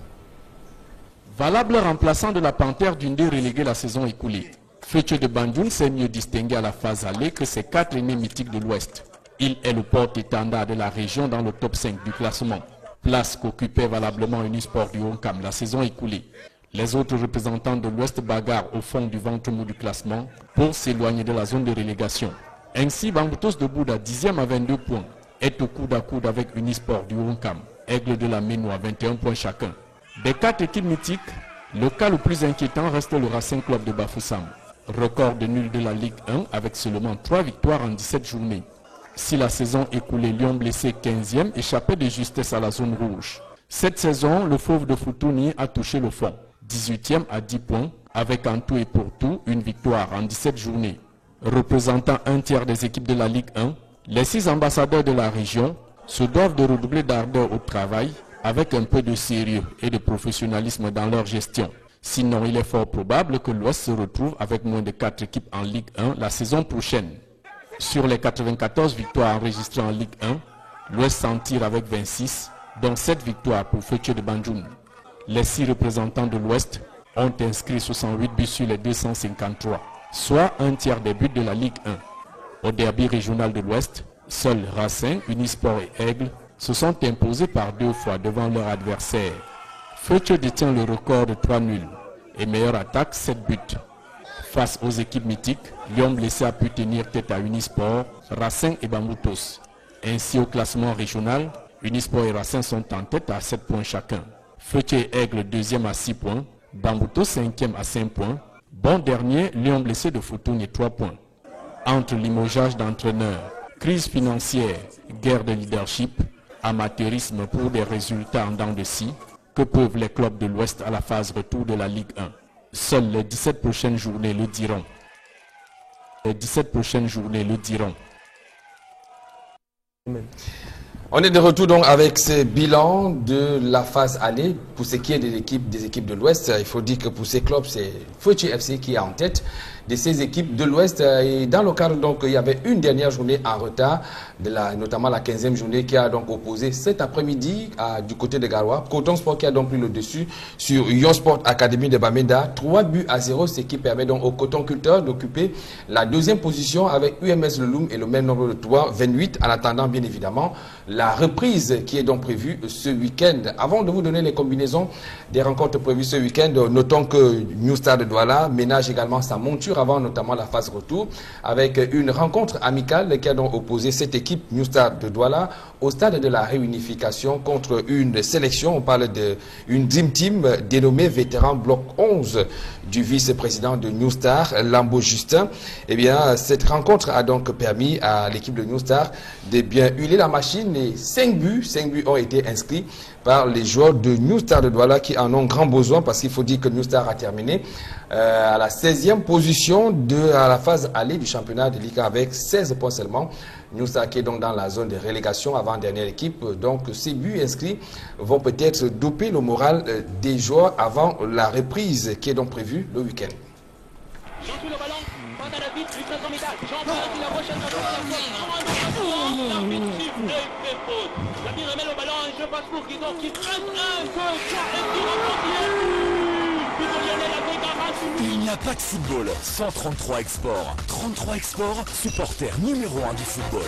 Valable remplaçant de la Panthère d'Undé relégué la saison écoulée. Fletcher de Bandjoun s'est mieux distingué à la phase allée que ses 4 aînés mythiques de l'Ouest. Il est le porte-étendard de la région dans le top 5 du classement. place qu'occupait valablement Unisport du Honkam la saison écoulée. Les autres représentants de l'Ouest bagarrent au fond du ventre mou du classement pour s'éloigner de la zone de relégation. Ainsi, Bamboutos de Bouda, 10e à 22 points, est au coude à coude avec Unisport du Honkam, Aigle de la Ménois, 21 points chacun. Des 4 équipes mythiques, le cas le plus inquiétant reste le Racing Club de Bafoussam. Record de nul de la Ligue 1 avec seulement 3 victoires en 17 journées. Si la saison écoulée, Lyon blessé 15e échappait de justesse à la zone rouge. Cette saison, le Fauve de Foutouni a touché le fond. 18e à 10 points, avec en tout et pour tout une victoire en 17 journées. Représentant un tiers des équipes de la Ligue 1, les 6 ambassadeurs de la région se doivent de redoubler d'ardeur au travail avec un peu de sérieux et de professionnalisme dans leur gestion. Sinon, il est fort probable que l'Ouest se retrouve avec moins de 4 équipes en Ligue 1 la saison prochaine. Sur les 94 victoires enregistrées en Ligue 1, l'Ouest s'en tire avec 26, dont 7 victoires pour Fethiye de Banjoun. Les 6 représentants de l'Ouest ont inscrit 68 buts sur les 253, soit un tiers des buts de la Ligue 1. Au derby régional de l'Ouest, seuls Racing, Unisport et Aigle se sont imposés par 2 fois devant leur adversaire. Fethiye détient le record de 3 nuls et meilleure attaque 7 buts. Face aux équipes mythiques, Lyon blessé a pu tenir tête à Unisport, Racing et Bamboutos. Ainsi au classement régional, Unisport et Racing sont en tête à 7 points chacun. Fethiye et Aigle 2e à 6 points, Bamboutos 5e à 5 points. Bon dernier, Lyon blessé de Foutouni 3 points. Entre limogeage d'entraîneurs, crise financière, guerre de leadership, amateurisme pour des résultats en dents de scie, que peuvent les clubs de l'Ouest à la phase retour de la Ligue 1? Seules les 17 prochaines journées le diront. Les 17 prochaines journées le diront. On est de retour donc avec ce bilan de la phase aller. Pour ce qui est des équipes de l'Ouest, il faut dire que pour ces clubs, c'est Fethiye FC qui est en tête de ces équipes de l'Ouest. Et dans le cadre, donc, il y avait une dernière journée en retard, notamment la 15e journée qui a donc opposé cet après-midi du côté de Garoua. Coton Sport qui a donc pris le dessus sur Yon Sport Academy de Bamenda. 3-0, ce qui permet donc au Coton Culteur d'occuper la 2e position avec UMS Leloum et le même nombre de 3, 28, en attendant bien évidemment la reprise qui est donc prévue ce week-end. Avant de vous donner les combinaisons des rencontres prévues ce week-end, notons que New Star de Douala ménage également sa monture avant notamment la phase retour avec une rencontre amicale qui a donc opposé cette équipe New Star de Douala au stade de la réunification contre une sélection. On parle d'une Dream Team dénommée Vétéran Bloc 11 du vice-président de New Star, Lambo Justin. Eh bien, cette rencontre a donc permis à l'équipe de New Star de bien huiler la machine et 5 buts ont été inscrits par les joueurs de New Star de Douala qui en ont grand besoin parce qu'il faut dire que New Star a terminé à la 16e position à la phase aller du championnat de Ligue 1 avec 16 points seulement. New Star qui est donc dans la zone de relégation avant-dernière équipe. Donc ces buts inscrits vont peut-être doper le moral des joueurs avant la reprise qui est donc prévue le week-end. Il n'y a pas de football sans 33 Export. 33 Export, supporter numéro 1 du football.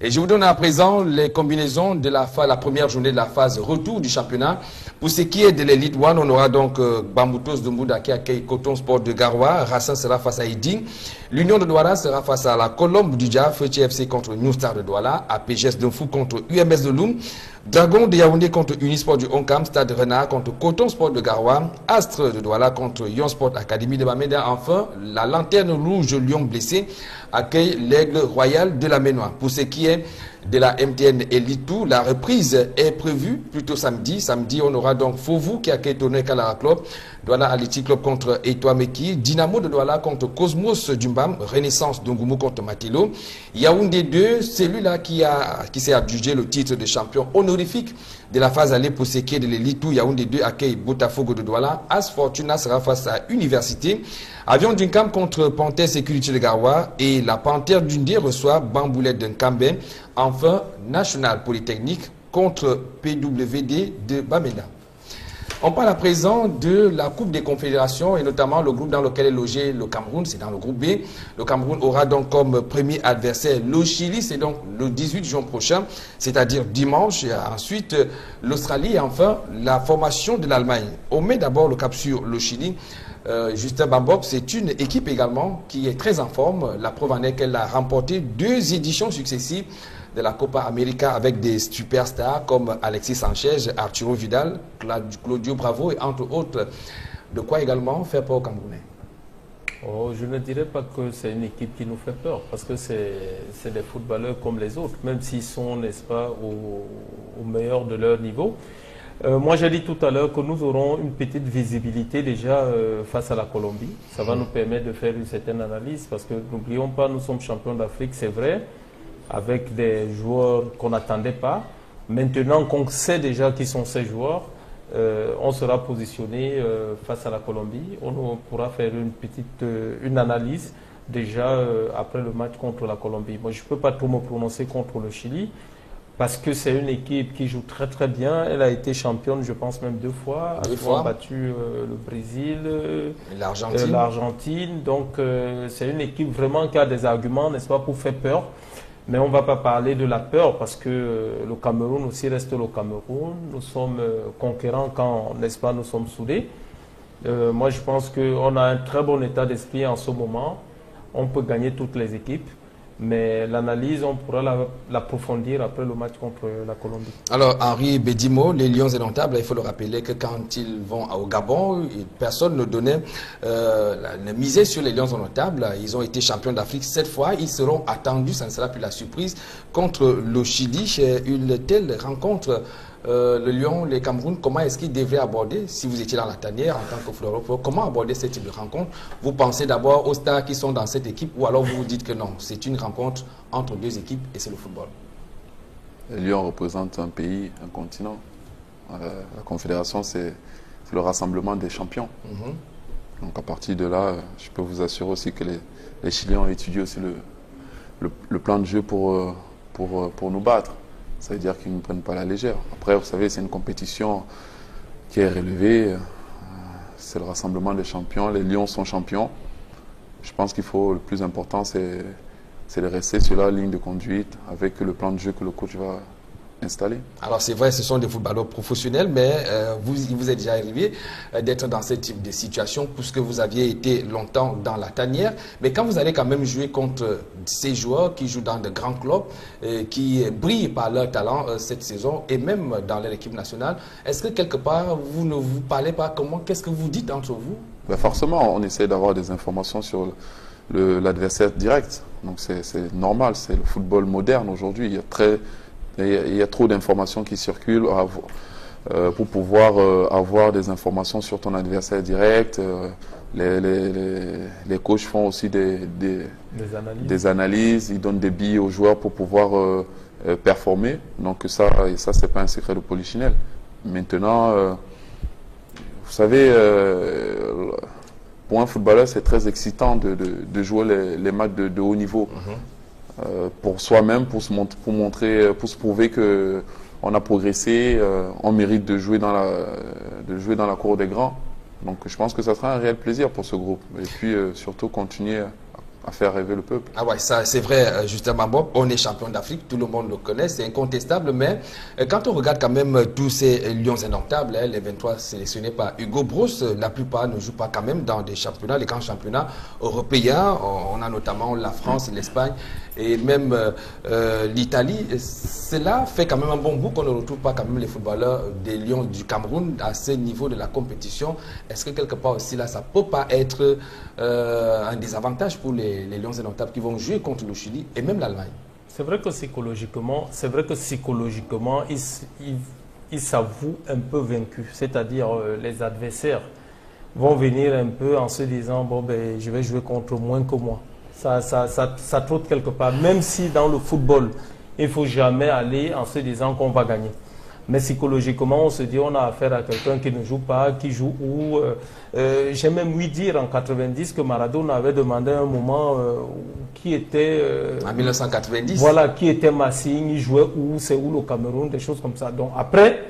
Et je vous donne à présent les combinaisons de la première journée de la phase retour du championnat. Pour ce qui est de l'Elite One, on aura donc Bamboutos de Mbouda qui accueille Coton Sport de Garoua. Racing sera face à Iding. L'Union de Douala sera face à la Colombe du Dja. Fethiye FC contre New Star de Douala. APGS de Fou contre UMS de Loum. Dragon de Yaoundé contre Unisport du Honkam. Stade Renard contre Coton Sport de Garoua. Astre de Douala contre Yon Sport Academy de Bamenda. Enfin, la Lanterne Rouge Lyon blessé accueille l'Aigle Royal de la Ménois. Pour ce qui est de la MTN Elite 2, la reprise est prévue plutôt samedi. Samedi, on aura donc Fovu qui accueille Tonnerre Kalara Club, Douala Athletic Club contre Etoile Meki, Dynamo de Douala contre Cosmos Dumbam, Renaissance d'Ongoumou contre Matilo, Yaoundé 2, celui-là qui s'est adjugé le titre de champion honorifique de la phase aller pour ce qui est de l'Elite 2. Yaoundé 2 accueille Botafogo de Douala, As Fortuna sera face à Université, Avion d'Unkam contre Panthère Sécurité de Garoua et la Panthère d'Undé reçoit Bamboulet d'Unkamben. Enfin, National Polytechnique contre PWD de Bamenda. On parle à présent de la Coupe des Confédérations et notamment le groupe dans lequel est logé le Cameroun, c'est dans le groupe B. Le Cameroun aura donc comme premier adversaire le Chili, c'est donc le 18 juin prochain, c'est-à-dire dimanche, et ensuite l'Australie et enfin la formation de l'Allemagne. On met d'abord le cap sur le Chili. Justin Bambop, c'est une équipe également qui est très en forme. La preuve en est qu'elle a remporté 2 éditions successives de la Copa América avec des superstars comme Alexis Sanchez, Arturo Vidal, Claudio Bravo et entre autres. De quoi également faire peur aux Camerounais? Oh, je ne dirais pas que c'est une équipe qui nous fait peur, parce que c'est des footballeurs comme les autres, même s'ils sont, n'est-ce pas, au meilleur de leur niveau. Moi, j'ai dit tout à l'heure que nous aurons une petite visibilité déjà face à la Colombie. Ça va nous permettre de faire une certaine analyse, parce que n'oublions pas, nous sommes champions d'Afrique, c'est vrai, avec des joueurs qu'on n'attendait pas. Maintenant qu'on sait déjà qui sont ces joueurs, on sera positionné face à la Colombie. On pourra faire une analyse déjà après le match contre la Colombie. Moi, je ne peux pas trop me prononcer contre le Chili parce que c'est une équipe qui joue très très bien. Elle a été championne, je pense même 2 fois. Elle a battu le Brésil, l'Argentine. Donc c'est une équipe vraiment qui a des arguments, n'est-ce pas, pour faire peur. Mais on ne va pas parler de la peur parce que le Cameroun aussi reste le Cameroun. Nous sommes conquérants quand, n'est-ce pas, nous sommes soudés. Moi, je pense qu'on a un très bon état d'esprit en ce moment. On peut gagner toutes les équipes. Mais l'analyse, on pourra l'approfondir après le match contre la Colombie. Alors, Henri Bédimo, les Lions indomptables, il faut le rappeler que quand ils vont au Gabon, personne ne donnait ne misait sur les Lions indomptables. Ils ont été champions d'Afrique 7 fois. Ils seront attendus, ça ne sera plus la surprise, contre le Chili. Une telle rencontre, le Lion, les Cameroun, comment est-ce qu'ils devraient aborder, si vous étiez dans la tanière en tant que footballeur, comment aborder ce type de rencontre? Vous pensez d'abord aux stars qui sont dans cette équipe ou alors vous vous dites que non, c'est une rencontre entre 2 équipes et c'est le football? Les Lions représentent un pays, un continent. La Confédération, c'est le rassemblement des champions. Donc à partir de là, je peux vous assurer aussi que les Chiliens ont étudié aussi le plan de jeu pour nous battre. Ça veut dire qu'ils ne prennent pas la légère. Après, vous savez, c'est une compétition qui est relevée. C'est le rassemblement des champions. Les Lions sont champions. Je pense qu'il faut, le plus important, c'est de rester sur la ligne de conduite avec le plan de jeu que le coach va installé. Alors c'est vrai, ce sont des footballeurs professionnels, mais il vous est déjà arrivé d'être dans ce type de situation puisque vous aviez été longtemps dans la tanière. Mais quand vous allez quand même jouer contre ces joueurs qui jouent dans de grands clubs, qui brillent par leur talent cette saison et même dans leur équipe nationale, est-ce que quelque part vous ne vous parlez pas qu'est-ce que vous dites entre vous? Ben forcément, on essaie d'avoir des informations sur l'adversaire direct. Donc c'est normal, c'est le football moderne aujourd'hui. Il y a trop d'informations qui circulent pour pouvoir avoir des informations sur ton adversaire direct. Les coachs font aussi des analyses, ils donnent des billes aux joueurs pour pouvoir performer. Donc ça c'est pas un secret de polichinelle. Maintenant, vous savez, pour un footballeur, c'est très excitant de jouer les matchs de haut niveau. Pour soi-même, pour se prouver qu'on a progressé, on mérite de jouer dans la cour des grands. Donc je pense que ça sera un réel plaisir pour ce groupe. Et puis surtout continuer à faire rêver le peuple. Ah ouais, ça c'est vrai, justement, Bob, on est champion d'Afrique, tout le monde le connaît, c'est incontestable, mais quand on regarde quand même tous ces Lions indomptables, les 23 sélectionnés par Hugo Broos, la plupart ne jouent pas quand même dans des championnats, les grands championnats européens. On a notamment la France, l'Espagne et même l'Italie. Cela fait quand même un bon bout qu'on ne retrouve pas quand même les footballeurs des Lions du Cameroun à ce niveau de la compétition. Est-ce que quelque part aussi là, ça ne peut pas être un désavantage pour les Lions indomptables qui vont jouer contre le Chili et même l'Allemagne? C'est vrai que psychologiquement, ils s'avouent un peu vaincus. C'est-à-dire les adversaires vont venir un peu en se disant bon ben je vais jouer contre moins que moi. Ça trotte quelque part. Même si dans le football, il ne faut jamais aller en se disant qu'on va gagner. Mais psychologiquement, on se dit on a affaire à quelqu'un qui ne joue pas, qui joue où. J'ai même ouï dire en 90 que Maradona avait demandé à un moment qui était... en 1990. Voilà, qui était Massing, il jouait où, c'est où le Cameroun, des choses comme ça. Donc après,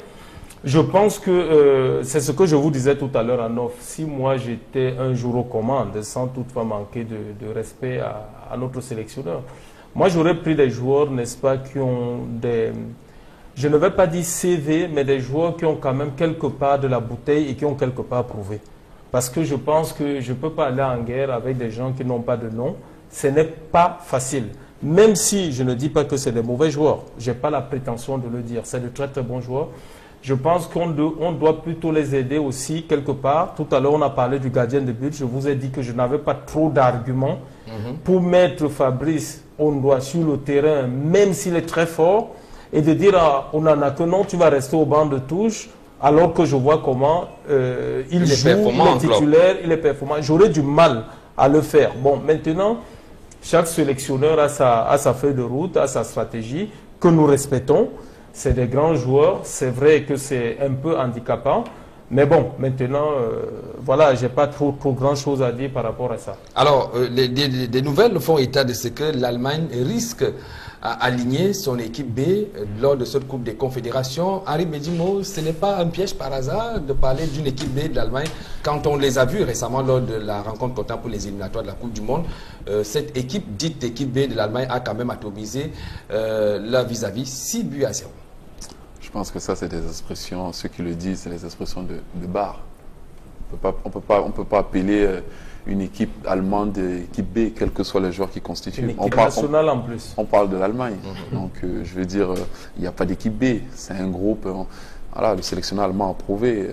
Je pense que c'est ce que je vous disais tout à l'heure en off. Si moi j'étais un jour aux commandes, sans toutefois manquer de respect à notre sélectionneur, moi j'aurais pris des joueurs, n'est-ce pas, qui ont des... Je ne vais pas dire CV, mais des joueurs qui ont quand même quelque part de la bouteille et qui ont quelque part prouvé. Parce que je pense que je ne peux pas aller en guerre avec des gens qui n'ont pas de nom. Ce n'est pas facile. Même si je ne dis pas que c'est des mauvais joueurs, je n'ai pas la prétention de le dire. C'est de très très bons joueurs. Je pense qu'on doit plutôt les aider aussi quelque part. Tout à l'heure, on a parlé du gardien de but. Je vous ai dit que je n'avais pas trop d'arguments pour mettre Fabrice Ondoa sur le terrain, même s'il est très fort, et de dire à Onana que non, tu vas rester au banc de touche, alors que je vois comment il joue, il est titulaire, il est performant. J'aurais du mal à le faire. Bon, maintenant, chaque sélectionneur a sa feuille de route, a sa stratégie, que nous respectons. C'est des grands joueurs, c'est vrai que c'est un peu handicapant, mais bon, maintenant, voilà, je n'ai pas trop grand chose à dire par rapport à ça. Alors, des nouvelles font état de ce que l'Allemagne risque à aligner son équipe B lors de cette Coupe des Confédérations. Henri Bedimo, ce n'est pas un piège par hasard de parler d'une équipe B de l'Allemagne quand on les a vus récemment lors de la rencontre comptant pour les éliminatoires de la Coupe du Monde. Cette équipe, dite équipe B de l'Allemagne, a quand même atomisé leur vis-à-vis 6 buts à 0. Je pense que ça, c'est des expressions, ceux qui le disent, c'est les expressions de bar. On peut pas appeler une équipe allemande équipe B, quels que soient les joueurs qui constituent. Une équipe nationale en plus. On parle de l'Allemagne. Donc, je veux dire, il n'y a pas d'équipe B. C'est un groupe. Voilà, le sélectionneur allemand a prouvé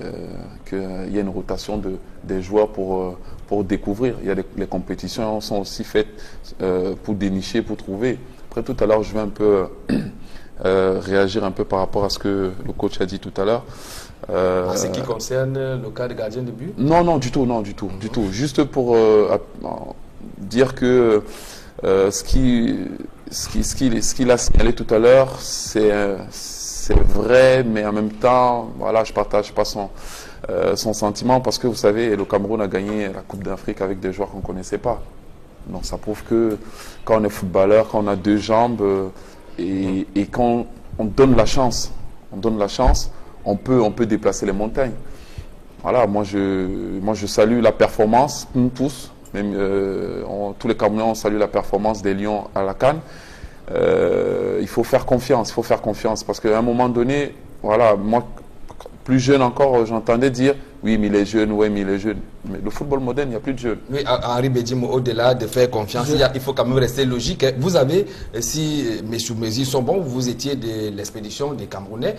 qu'il y a une rotation des joueurs pour découvrir. Il y a les compétitions sont aussi faites pour dénicher, pour trouver. Après, tout à l'heure, je vais un peu... réagir un peu par rapport à ce que le coach a dit tout à l'heure. En ce qui concerne le cas de gardien de but? Non, du tout. Juste pour dire que ce qu'il a signalé tout à l'heure, c'est vrai, mais en même temps, voilà, je partage pas son sentiment parce que vous savez, le Cameroun a gagné la Coupe d'Afrique avec des joueurs qu'on ne connaissait pas. Donc ça prouve que quand on est footballeur, quand on a deux jambes, et quand on donne la chance, on peut déplacer les montagnes. Voilà, moi je salue la performance, nous tous, même tous les Camerounais, on salue la performance des Lions à la CAN. Il faut faire confiance, parce qu'à un moment donné, voilà, moi, plus jeune encore, j'entendais dire oui, mais il est jeune, Mais le football moderne, il n'y a plus de jeunes. Oui, Henri Bedimo, au-delà de faire confiance, il faut quand même rester logique. Vous avez, si mes souvenirs sont bons, vous étiez de l'expédition des Camerounais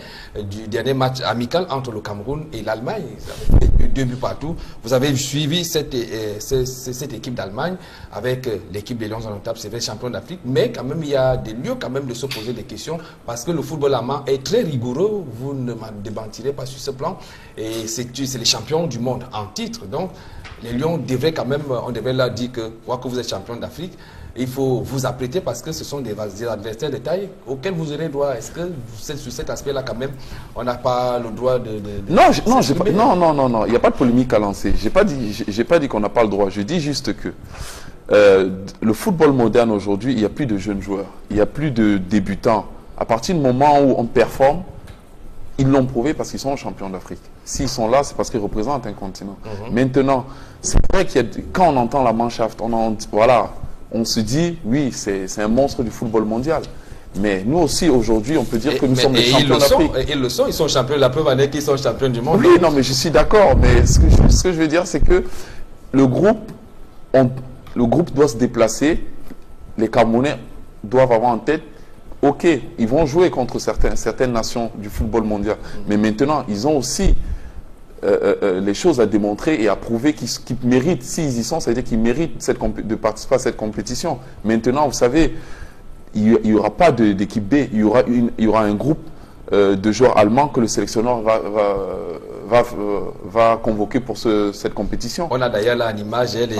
du dernier match amical entre le Cameroun et l'Allemagne. Vous avez fait 2 buts partout. Vous avez suivi cette équipe d'Allemagne avec l'équipe des Lions indomptables, c'est vrai, champion d'Afrique. Mais quand même, il y a des lieux quand même de se poser des questions parce que le football allemand est très rigoureux. Vous ne m'en démentirez pas sur ce plan. Et c'est les champions du monde en titre. Donc, les Lions devraient quand même, on devrait leur dire que, quoi que vous êtes champion d'Afrique, il faut vous apprêter parce que ce sont des adversaires de taille auxquels vous aurez droit. Est-ce que sur cet aspect-là, quand même, on n'a pas le droit de non, il n'y a pas de polémique à lancer. J'ai pas dit qu'on n'a pas le droit. Je dis juste que le football moderne aujourd'hui, il n'y a plus de jeunes joueurs, il n'y a plus de débutants. À partir du moment où on performe, ils l'ont prouvé parce qu'ils sont champions d'Afrique. S'ils sont là, c'est parce qu'ils représentent un continent. Maintenant, c'est vrai quand on entend la Mannschaft, on se dit, oui, c'est un monstre du football mondial. Mais nous aussi, aujourd'hui, on peut dire que nous sommes les champions d'Afrique. Et ils le sont, ils sont champions. La preuve en est qu'ils sont champions du monde. Oui, non, mais je suis d'accord. Mais ce que je veux dire, c'est que le groupe doit se déplacer. Les Camerounais doivent avoir en tête, ok, ils vont jouer contre certaines nations du football mondial. Mais maintenant, ils ont aussi les choses à démontrer et à prouver qu'ils méritent, s'ils y sont, ça veut dire qu'ils méritent de participer à cette compétition. Maintenant, vous savez, il n'y aura pas d'équipe B, il y aura un groupe de joueurs allemands que le sélectionneur va convoquer pour cette compétition. On a d'ailleurs là une image, les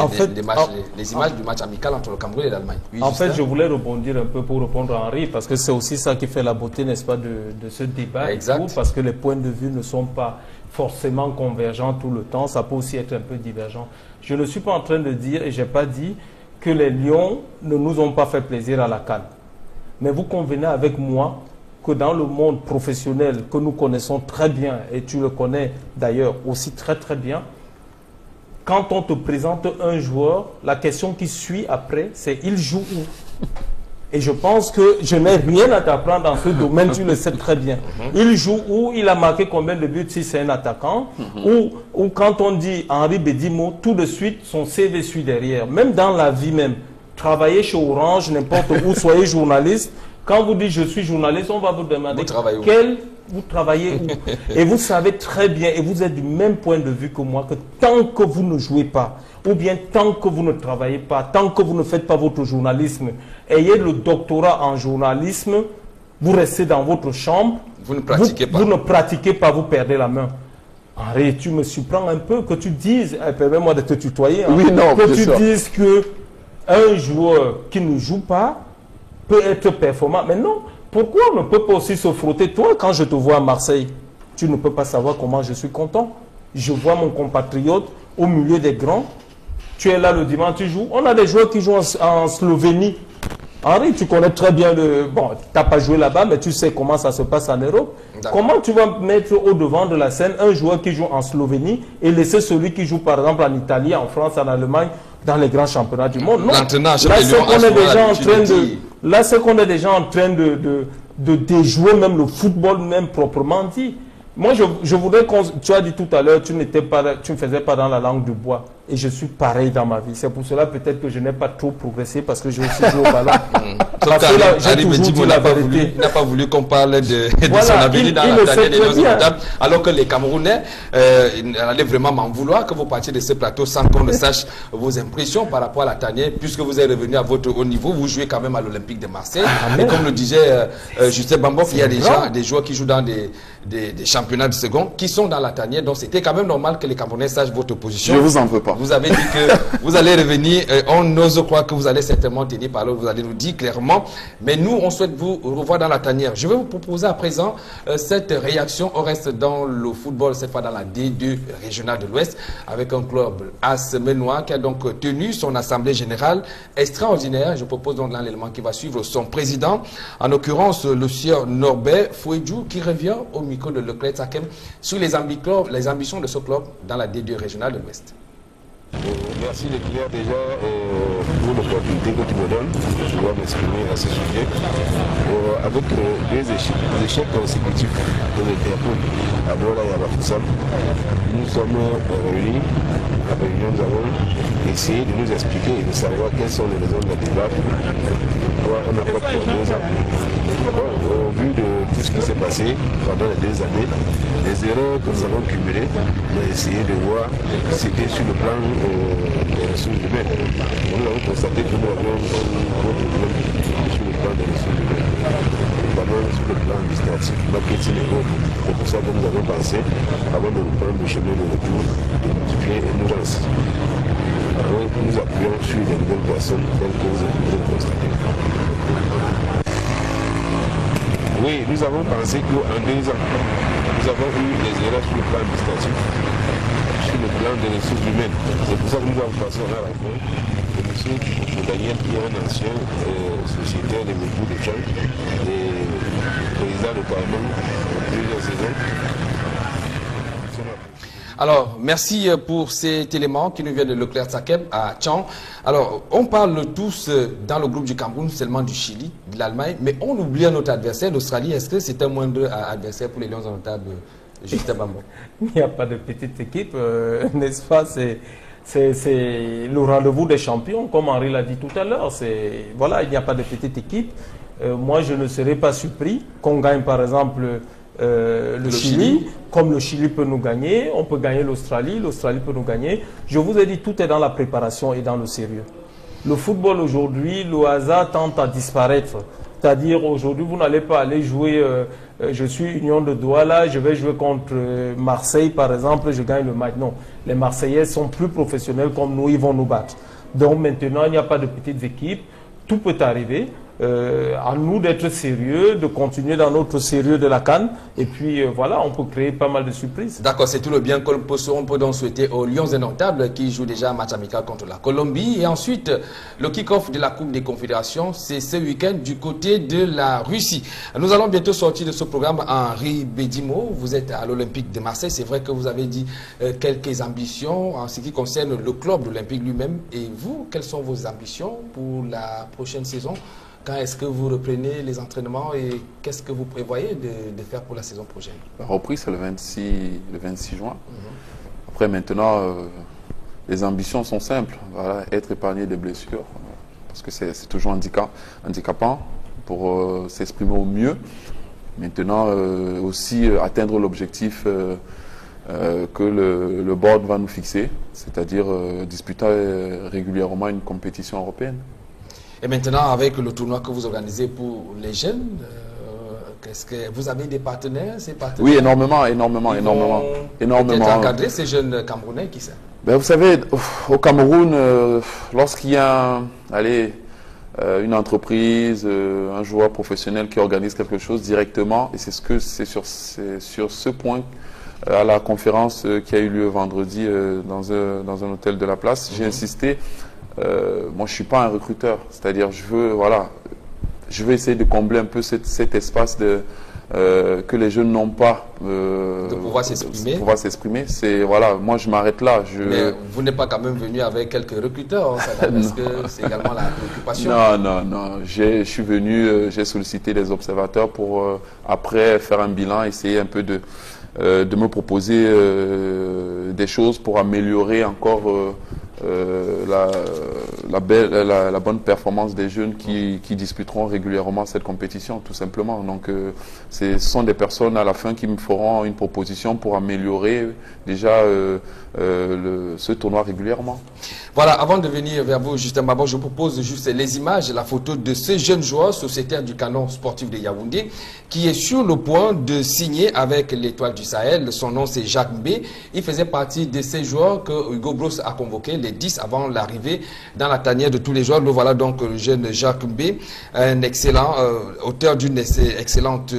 images du match amical entre le Cameroun et l'Allemagne. Oui, en fait, je voulais rebondir un peu pour répondre à Henri, parce que c'est aussi ça qui fait la beauté, n'est-ce pas, de ce débat. Exact. Parce que les points de vue ne sont pas forcément convergents tout le temps, ça peut aussi être un peu divergent. Je ne suis pas en train de dire, et je n'ai pas dit, que les Lions ne nous ont pas fait plaisir à la CAN. Mais vous convenez avec moi que dans le monde professionnel que nous connaissons très bien, et tu le connais d'ailleurs aussi très très bien, quand on te présente un joueur, la question qui suit après, c'est il joue où? Et je pense que je n'ai rien à t'apprendre dans ce domaine, tu le sais très bien. Il joue où? Il a marqué combien de buts si c'est un attaquant? Ou quand on dit Henri Bedimo, tout de suite son CV suit derrière. Même dans la vie même, travailler chez Orange, n'importe où, soyez journaliste. Quand vous dites je suis journaliste, on va vous demander vous travaillez où? Et vous savez très bien, et vous êtes du même point de vue que moi, que tant que vous ne jouez pas, ou bien tant que vous ne travaillez pas, tant que vous ne faites pas votre journalisme, ayez le doctorat en journalisme, vous restez dans votre chambre, vous ne pratiquez pas. Vous ne pratiquez pas, vous perdez la main. Henri, tu me surprends un peu que tu dises, permets-moi de te tutoyer, hein, oui, non, que tu dises que un joueur qui ne joue pas peut être performant. Mais non, pourquoi on ne peut pas aussi se frotter? Toi, quand je te vois à Marseille, tu ne peux pas savoir comment je suis content. Je vois mon compatriote au milieu des grands. Tu es là le dimanche, tu joues. On a des joueurs qui jouent en Slovénie. Henri, tu connais très bien le... Bon, tu n'as pas joué là-bas, mais tu sais comment ça se passe en Europe. Comment tu vas mettre au devant de la scène un joueur qui joue en Slovénie et laisser celui qui joue par exemple en Italie, en France, en Allemagne, dans les grands championnats du monde? Non. Là, c'est qu'on est déjà en train de déjouer même le football, même proprement dit. Moi, je voudrais qu'on... Tu as dit tout à l'heure, tu ne faisais pas dans la langue du bois. Et je suis pareil dans ma vie. C'est pour cela peut-être que je n'ai pas trop progressé parce que j'ai aussi joué au ballon. Parce que là, j'ai toujours dit la vérité. Il n'a pas voulu qu'on parle de son avenir dans la tanière des notables. Alors que les Camerounais allaient vraiment m'en vouloir que vous partiez de ce plateau sans qu'on ne sache vos impressions par rapport à la tanière. Puisque vous êtes revenu à votre haut niveau, vous jouez quand même à l'Olympique de Marseille. Et comme le disait Justin Bamboff, il y a déjà des joueurs qui jouent dans des championnats de second qui sont dans la tanière. Donc c'était quand même normal que les Camerounais sachent votre position. Je vous en veux pas. Vous avez dit que vous allez revenir. On ose croire que vous allez certainement tenir parole. Vous allez nous dire clairement. Mais nous, on souhaite vous revoir dans la tanière. Je vais vous proposer à présent cette réaction. On reste dans le football, cette fois dans la D2 régionale de l'Ouest, avec un club AS Menoir qui a donc tenu son assemblée générale extraordinaire. Je propose donc dans l'élément qui va suivre son président, en l'occurrence le sieur Norbert Fouedjou, qui revient au micro de Leclerc Tsakem sur les ambitions de ce club dans la D2 régionale de l'Ouest. Merci Leclerc déjà pour l'opportunité que tu me donnes de pouvoir m'exprimer à ce sujet. Avec deux échecs consécutifs de Liverpool à Bola et à Bafoussam, nous sommes réunis. À la réunion, nous avons essayé de nous expliquer et de savoir quelles sont les raisons de la débat. On n'a pas pour 2 ans. Au vu de tout ce qui s'est passé pendant les 2 années, les erreurs que nous avons cumulées, on a essayé de voir ce qui est sur le plan des ressources humaines. Nous avons constaté que nous avions un gros problème sur le plan des ressources humaines, notamment sur le plan administratif, marketing et autres. C'est pour ça que nous avons pensé, avant de reprendre le chemin de retour, de multiplier une urgence. Alors, nous appuyons sur les nouvelles personnes telles que vous avez constaté. Oui, nous avons pensé qu'en 2 ans, nous avons eu des erreurs sur le plan administratif, sur le plan des ressources humaines. C'est pour ça que nous avons passé à la rencontre de M. Daniel, qui est un ancien sociétaire de métiers de change, et président de Parlement pour plusieurs saisons. Alors, merci pour cet élément qui nous vient de Leclerc Tsakem à Tchang. Alors, on parle tous dans le groupe du Cameroun seulement du Chili, de l'Allemagne, mais on oublie notre adversaire, l'Australie. Est-ce que c'est un moindre adversaire pour les Lions indomptables, Justin Bambo? Il n'y a pas de petite équipe, n'est-ce pas? C'est le rendez-vous des champions, comme Henri l'a dit tout à l'heure. Voilà, il n'y a pas de petite équipe. Moi, je ne serais pas surpris qu'on gagne, par exemple, le Chili, comme le Chili peut nous gagner, on peut gagner l'Australie peut nous gagner. Je vous ai dit, tout est dans la préparation et dans le sérieux. Le football aujourd'hui, le hasard tente à disparaître. C'est-à-dire aujourd'hui, vous n'allez pas aller jouer, je suis Union de Douala, je vais jouer contre Marseille par exemple, je gagne le match. Non, les Marseillais sont plus professionnels comme nous, ils vont nous battre. Donc maintenant, il n'y a pas de petites équipes, tout peut arriver. à nous d'être sérieux, de continuer dans notre sérieux de la CAN. Et puis voilà, on peut créer pas mal de surprises. D'accord, c'est tout le bien qu'on peut donc souhaiter aux Lions indomptables qui jouent déjà un match amical contre la Colombie. Et ensuite, le kick-off de la Coupe des Confédérations, c'est ce week-end du côté de la Russie. Nous allons bientôt sortir de ce programme. Henri Bédimo, vous êtes à l'Olympique de Marseille. C'est vrai que vous avez dit quelques ambitions en ce qui concerne le club de l'Olympique lui-même. Et vous, quelles sont vos ambitions pour la prochaine saison? Quand est-ce que vous reprenez les entraînements et qu'est-ce que vous prévoyez de faire pour la saison prochaine? La reprise, c'est le 26 juin. Après, maintenant, les ambitions sont simples. Voilà, être épargné des blessures, parce que c'est toujours handicapant pour s'exprimer au mieux. Maintenant, aussi atteindre l'objectif que le board va nous fixer, c'est-à-dire disputer régulièrement une compétition européenne. Et maintenant, avec le tournoi que vous organisez pour les jeunes, est-ce que vous avez des partenaires, Oui, énormément. Peut-être encadrer ces jeunes Camerounais, qui sait? Ben, vous savez, au Cameroun, lorsqu'il y a une entreprise, un joueur professionnel qui organise quelque chose directement, et c'est sur ce point, à la conférence qui a eu lieu vendredi dans un hôtel de la place, j'ai insisté. Moi, je ne suis pas un recruteur, c'est-à-dire je veux essayer de combler un peu cet espace que les jeunes n'ont pas de pouvoir s'exprimer. Voilà, moi je m'arrête là. Mais vous n'êtes pas quand même venu avec quelques recruteurs, parce que c'est également la préoccupation. Non. Je suis venu, j'ai sollicité les observateurs pour après faire un bilan, essayer un peu de me proposer des choses pour améliorer encore la bonne performance des jeunes qui disputeront régulièrement cette compétition, tout simplement. Donc ce sont des personnes à la fin qui me feront une proposition pour améliorer déjà ce tournoi régulièrement. Voilà, avant de venir vers vous, Justin Babon, je vous propose juste les images, la photo de ce jeune joueur sociétaire du Canon sportif de Yaoundé qui est sur le point de signer avec l'Étoile du Sahel. Son nom, c'est Jacques B. Il faisait partie de ces joueurs que Hugo Broos a convoqués, les 10 avant l'arrivée dans la tanière de tous les joueurs. Le voilà donc le jeune Jacques B, un excellent auteur d'une excellente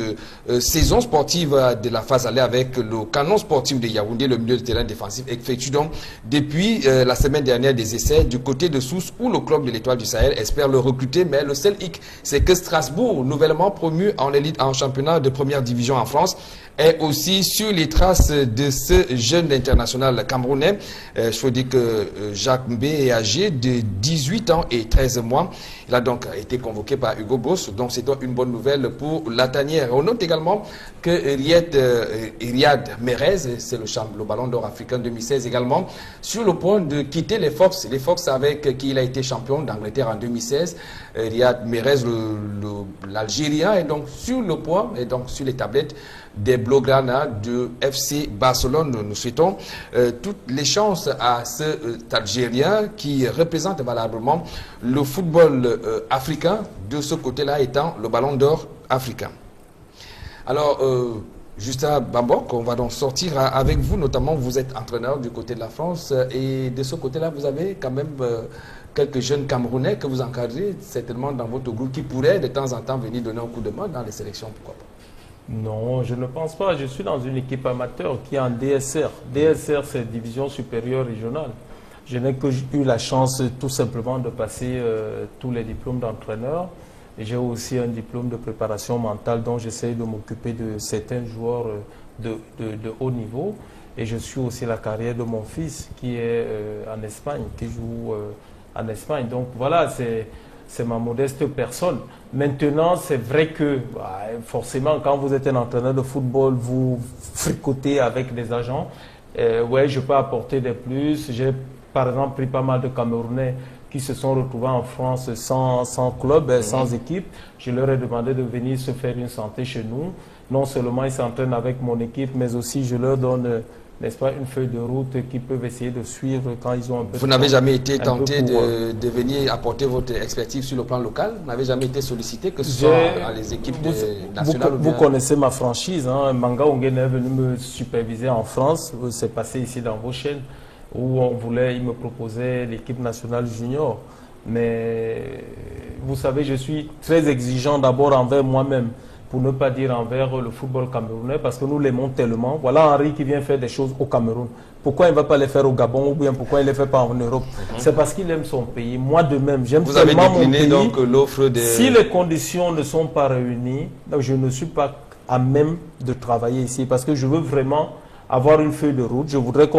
saison sportive de la phase allée avec le Canon sportif de Yaoundé, le milieu de terrain défensif, effectue donc depuis la semaine dernière des essais du côté de Sousse où le club de l'Étoile du Sahel espère le recruter, mais le seul hic, c'est que Strasbourg, nouvellement promu en élite en championnat de première division en France, est aussi sur les traces de ce jeune international camerounais. Je faut dire que Jacques B est âgé de 18 ans et 13 mois. Il a donc été convoqué par Hugo Broos, donc c'est une bonne nouvelle pour la tanière. On note également que Riyad Mahrez, c'est le ballon d'or africain 2016 également, sur le point de quitter les Fox avec qui il a été champion d'Angleterre en 2016. Riyad Mahrez, l'Algérien, est donc sur le point, et donc sur les tablettes des Blaugrana de FC Barcelone. Nous souhaitons toutes les chances à cet Algérien qui représente valablement le football africain, de ce côté-là étant le ballon d'or africain. Alors, Justin Bambok, on va donc sortir avec vous, notamment vous êtes entraîneur du côté de la France et de ce côté-là, vous avez quand même quelques jeunes Camerounais que vous encadrez certainement dans votre groupe qui pourraient de temps en temps venir donner un coup de main dans les sélections, pourquoi pas? Non, je ne pense pas. Je suis dans une équipe amateur qui est en DSR. DSR, c'est division supérieure régionale. Je n'ai que eu la chance tout simplement de passer tous les diplômes d'entraîneur. J'ai aussi un diplôme de préparation mentale dont j'essaie de m'occuper de certains joueurs de haut niveau. Et je suis aussi la carrière de mon fils qui est en Espagne, qui joue en Espagne. Donc voilà, c'est ma modeste personne. Maintenant, c'est vrai que forcément, quand vous êtes un entraîneur de football, vous fricotez avec des agents. Ouais, je peux apporter des plus. J'ai par exemple pris pas mal de Camerounais qui se sont retrouvés en France sans club, sans équipe. Je leur ai demandé de venir se faire une santé chez nous. Non seulement ils s'entraînent avec mon équipe, mais aussi je leur donne, n'est-ce pas, une feuille de route qu'ils peuvent essayer de suivre quand ils ont un peu de temps. Vous n'avez jamais été tenté de venir apporter votre expertise sur le plan local? Vous n'avez jamais été sollicité, que ce soit dans les équipes nationales? Vous connaissez ma franchise, hein? Manga Ongene est venu me superviser en France. C'est passé ici dans vos chaînes où il me proposait l'équipe nationale junior. Mais vous savez, je suis très exigeant d'abord envers moi-même, pour ne pas dire envers le football camerounais, parce que nous l'aimons tellement. Voilà Henri qui vient faire des choses au Cameroun. Pourquoi il ne va pas les faire au Gabon, ou bien pourquoi il ne les fait pas en Europe? C'est parce qu'il aime son pays. Moi de même, j'aime tellement mon pays. Vous avez décliné donc l'offre des... Si les conditions ne sont pas réunies, je ne suis pas à même de travailler ici, parce que je veux vraiment avoir une feuille de route. Je voudrais que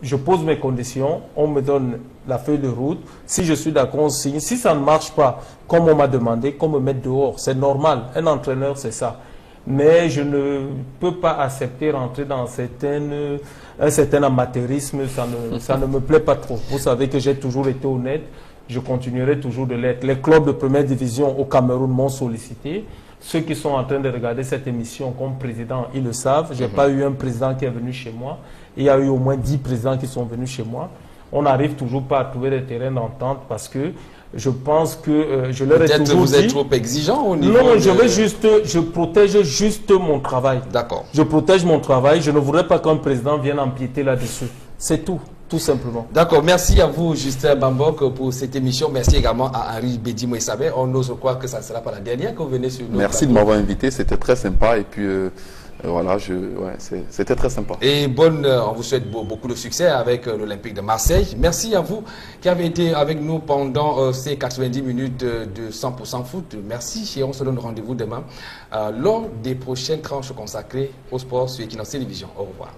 je pose mes conditions, on me donne la feuille de route. Si je suis d'accord, on signe. Si ça ne marche pas, comme on m'a demandé, qu'on me mette dehors. C'est normal. Un entraîneur, c'est ça. Mais je ne peux pas accepter rentrer dans un certain amateurisme. Ça ne me plaît pas trop. Vous savez que j'ai toujours été honnête. Je continuerai toujours de l'être. Les clubs de première division au Cameroun m'ont sollicité. Ceux qui sont en train de regarder cette émission comme président, ils le savent. Je n'ai pas eu un président qui est venu chez moi. Il y a eu au moins 10 présidents qui sont venus chez moi. On n'arrive toujours pas à trouver des terrains d'entente parce que je pense que je leur ai toujours dit... Peut-être vous êtes trop exigeant au niveau Non, je protège juste mon travail. D'accord. Je protège mon travail. Je ne voudrais pas qu'un président vienne empiéter là-dessus. C'est tout. Tout simplement. D'accord, merci à vous Justin Bambok pour cette émission. Merci également à Henri Bédi-Moïsabé. On ose croire que ça ne sera pas la dernière que vous venez sur nous. Merci de m'avoir invité, c'était très sympa et puis voilà, c'était très sympa. Et on vous souhaite beaucoup de succès avec l'Olympique de Marseille. Merci à vous qui avez été avec nous pendant ces 90 minutes de 100% foot. Merci et on se donne rendez-vous demain lors des prochaines tranches consacrées au sport sur Equinox Télévision. Au revoir.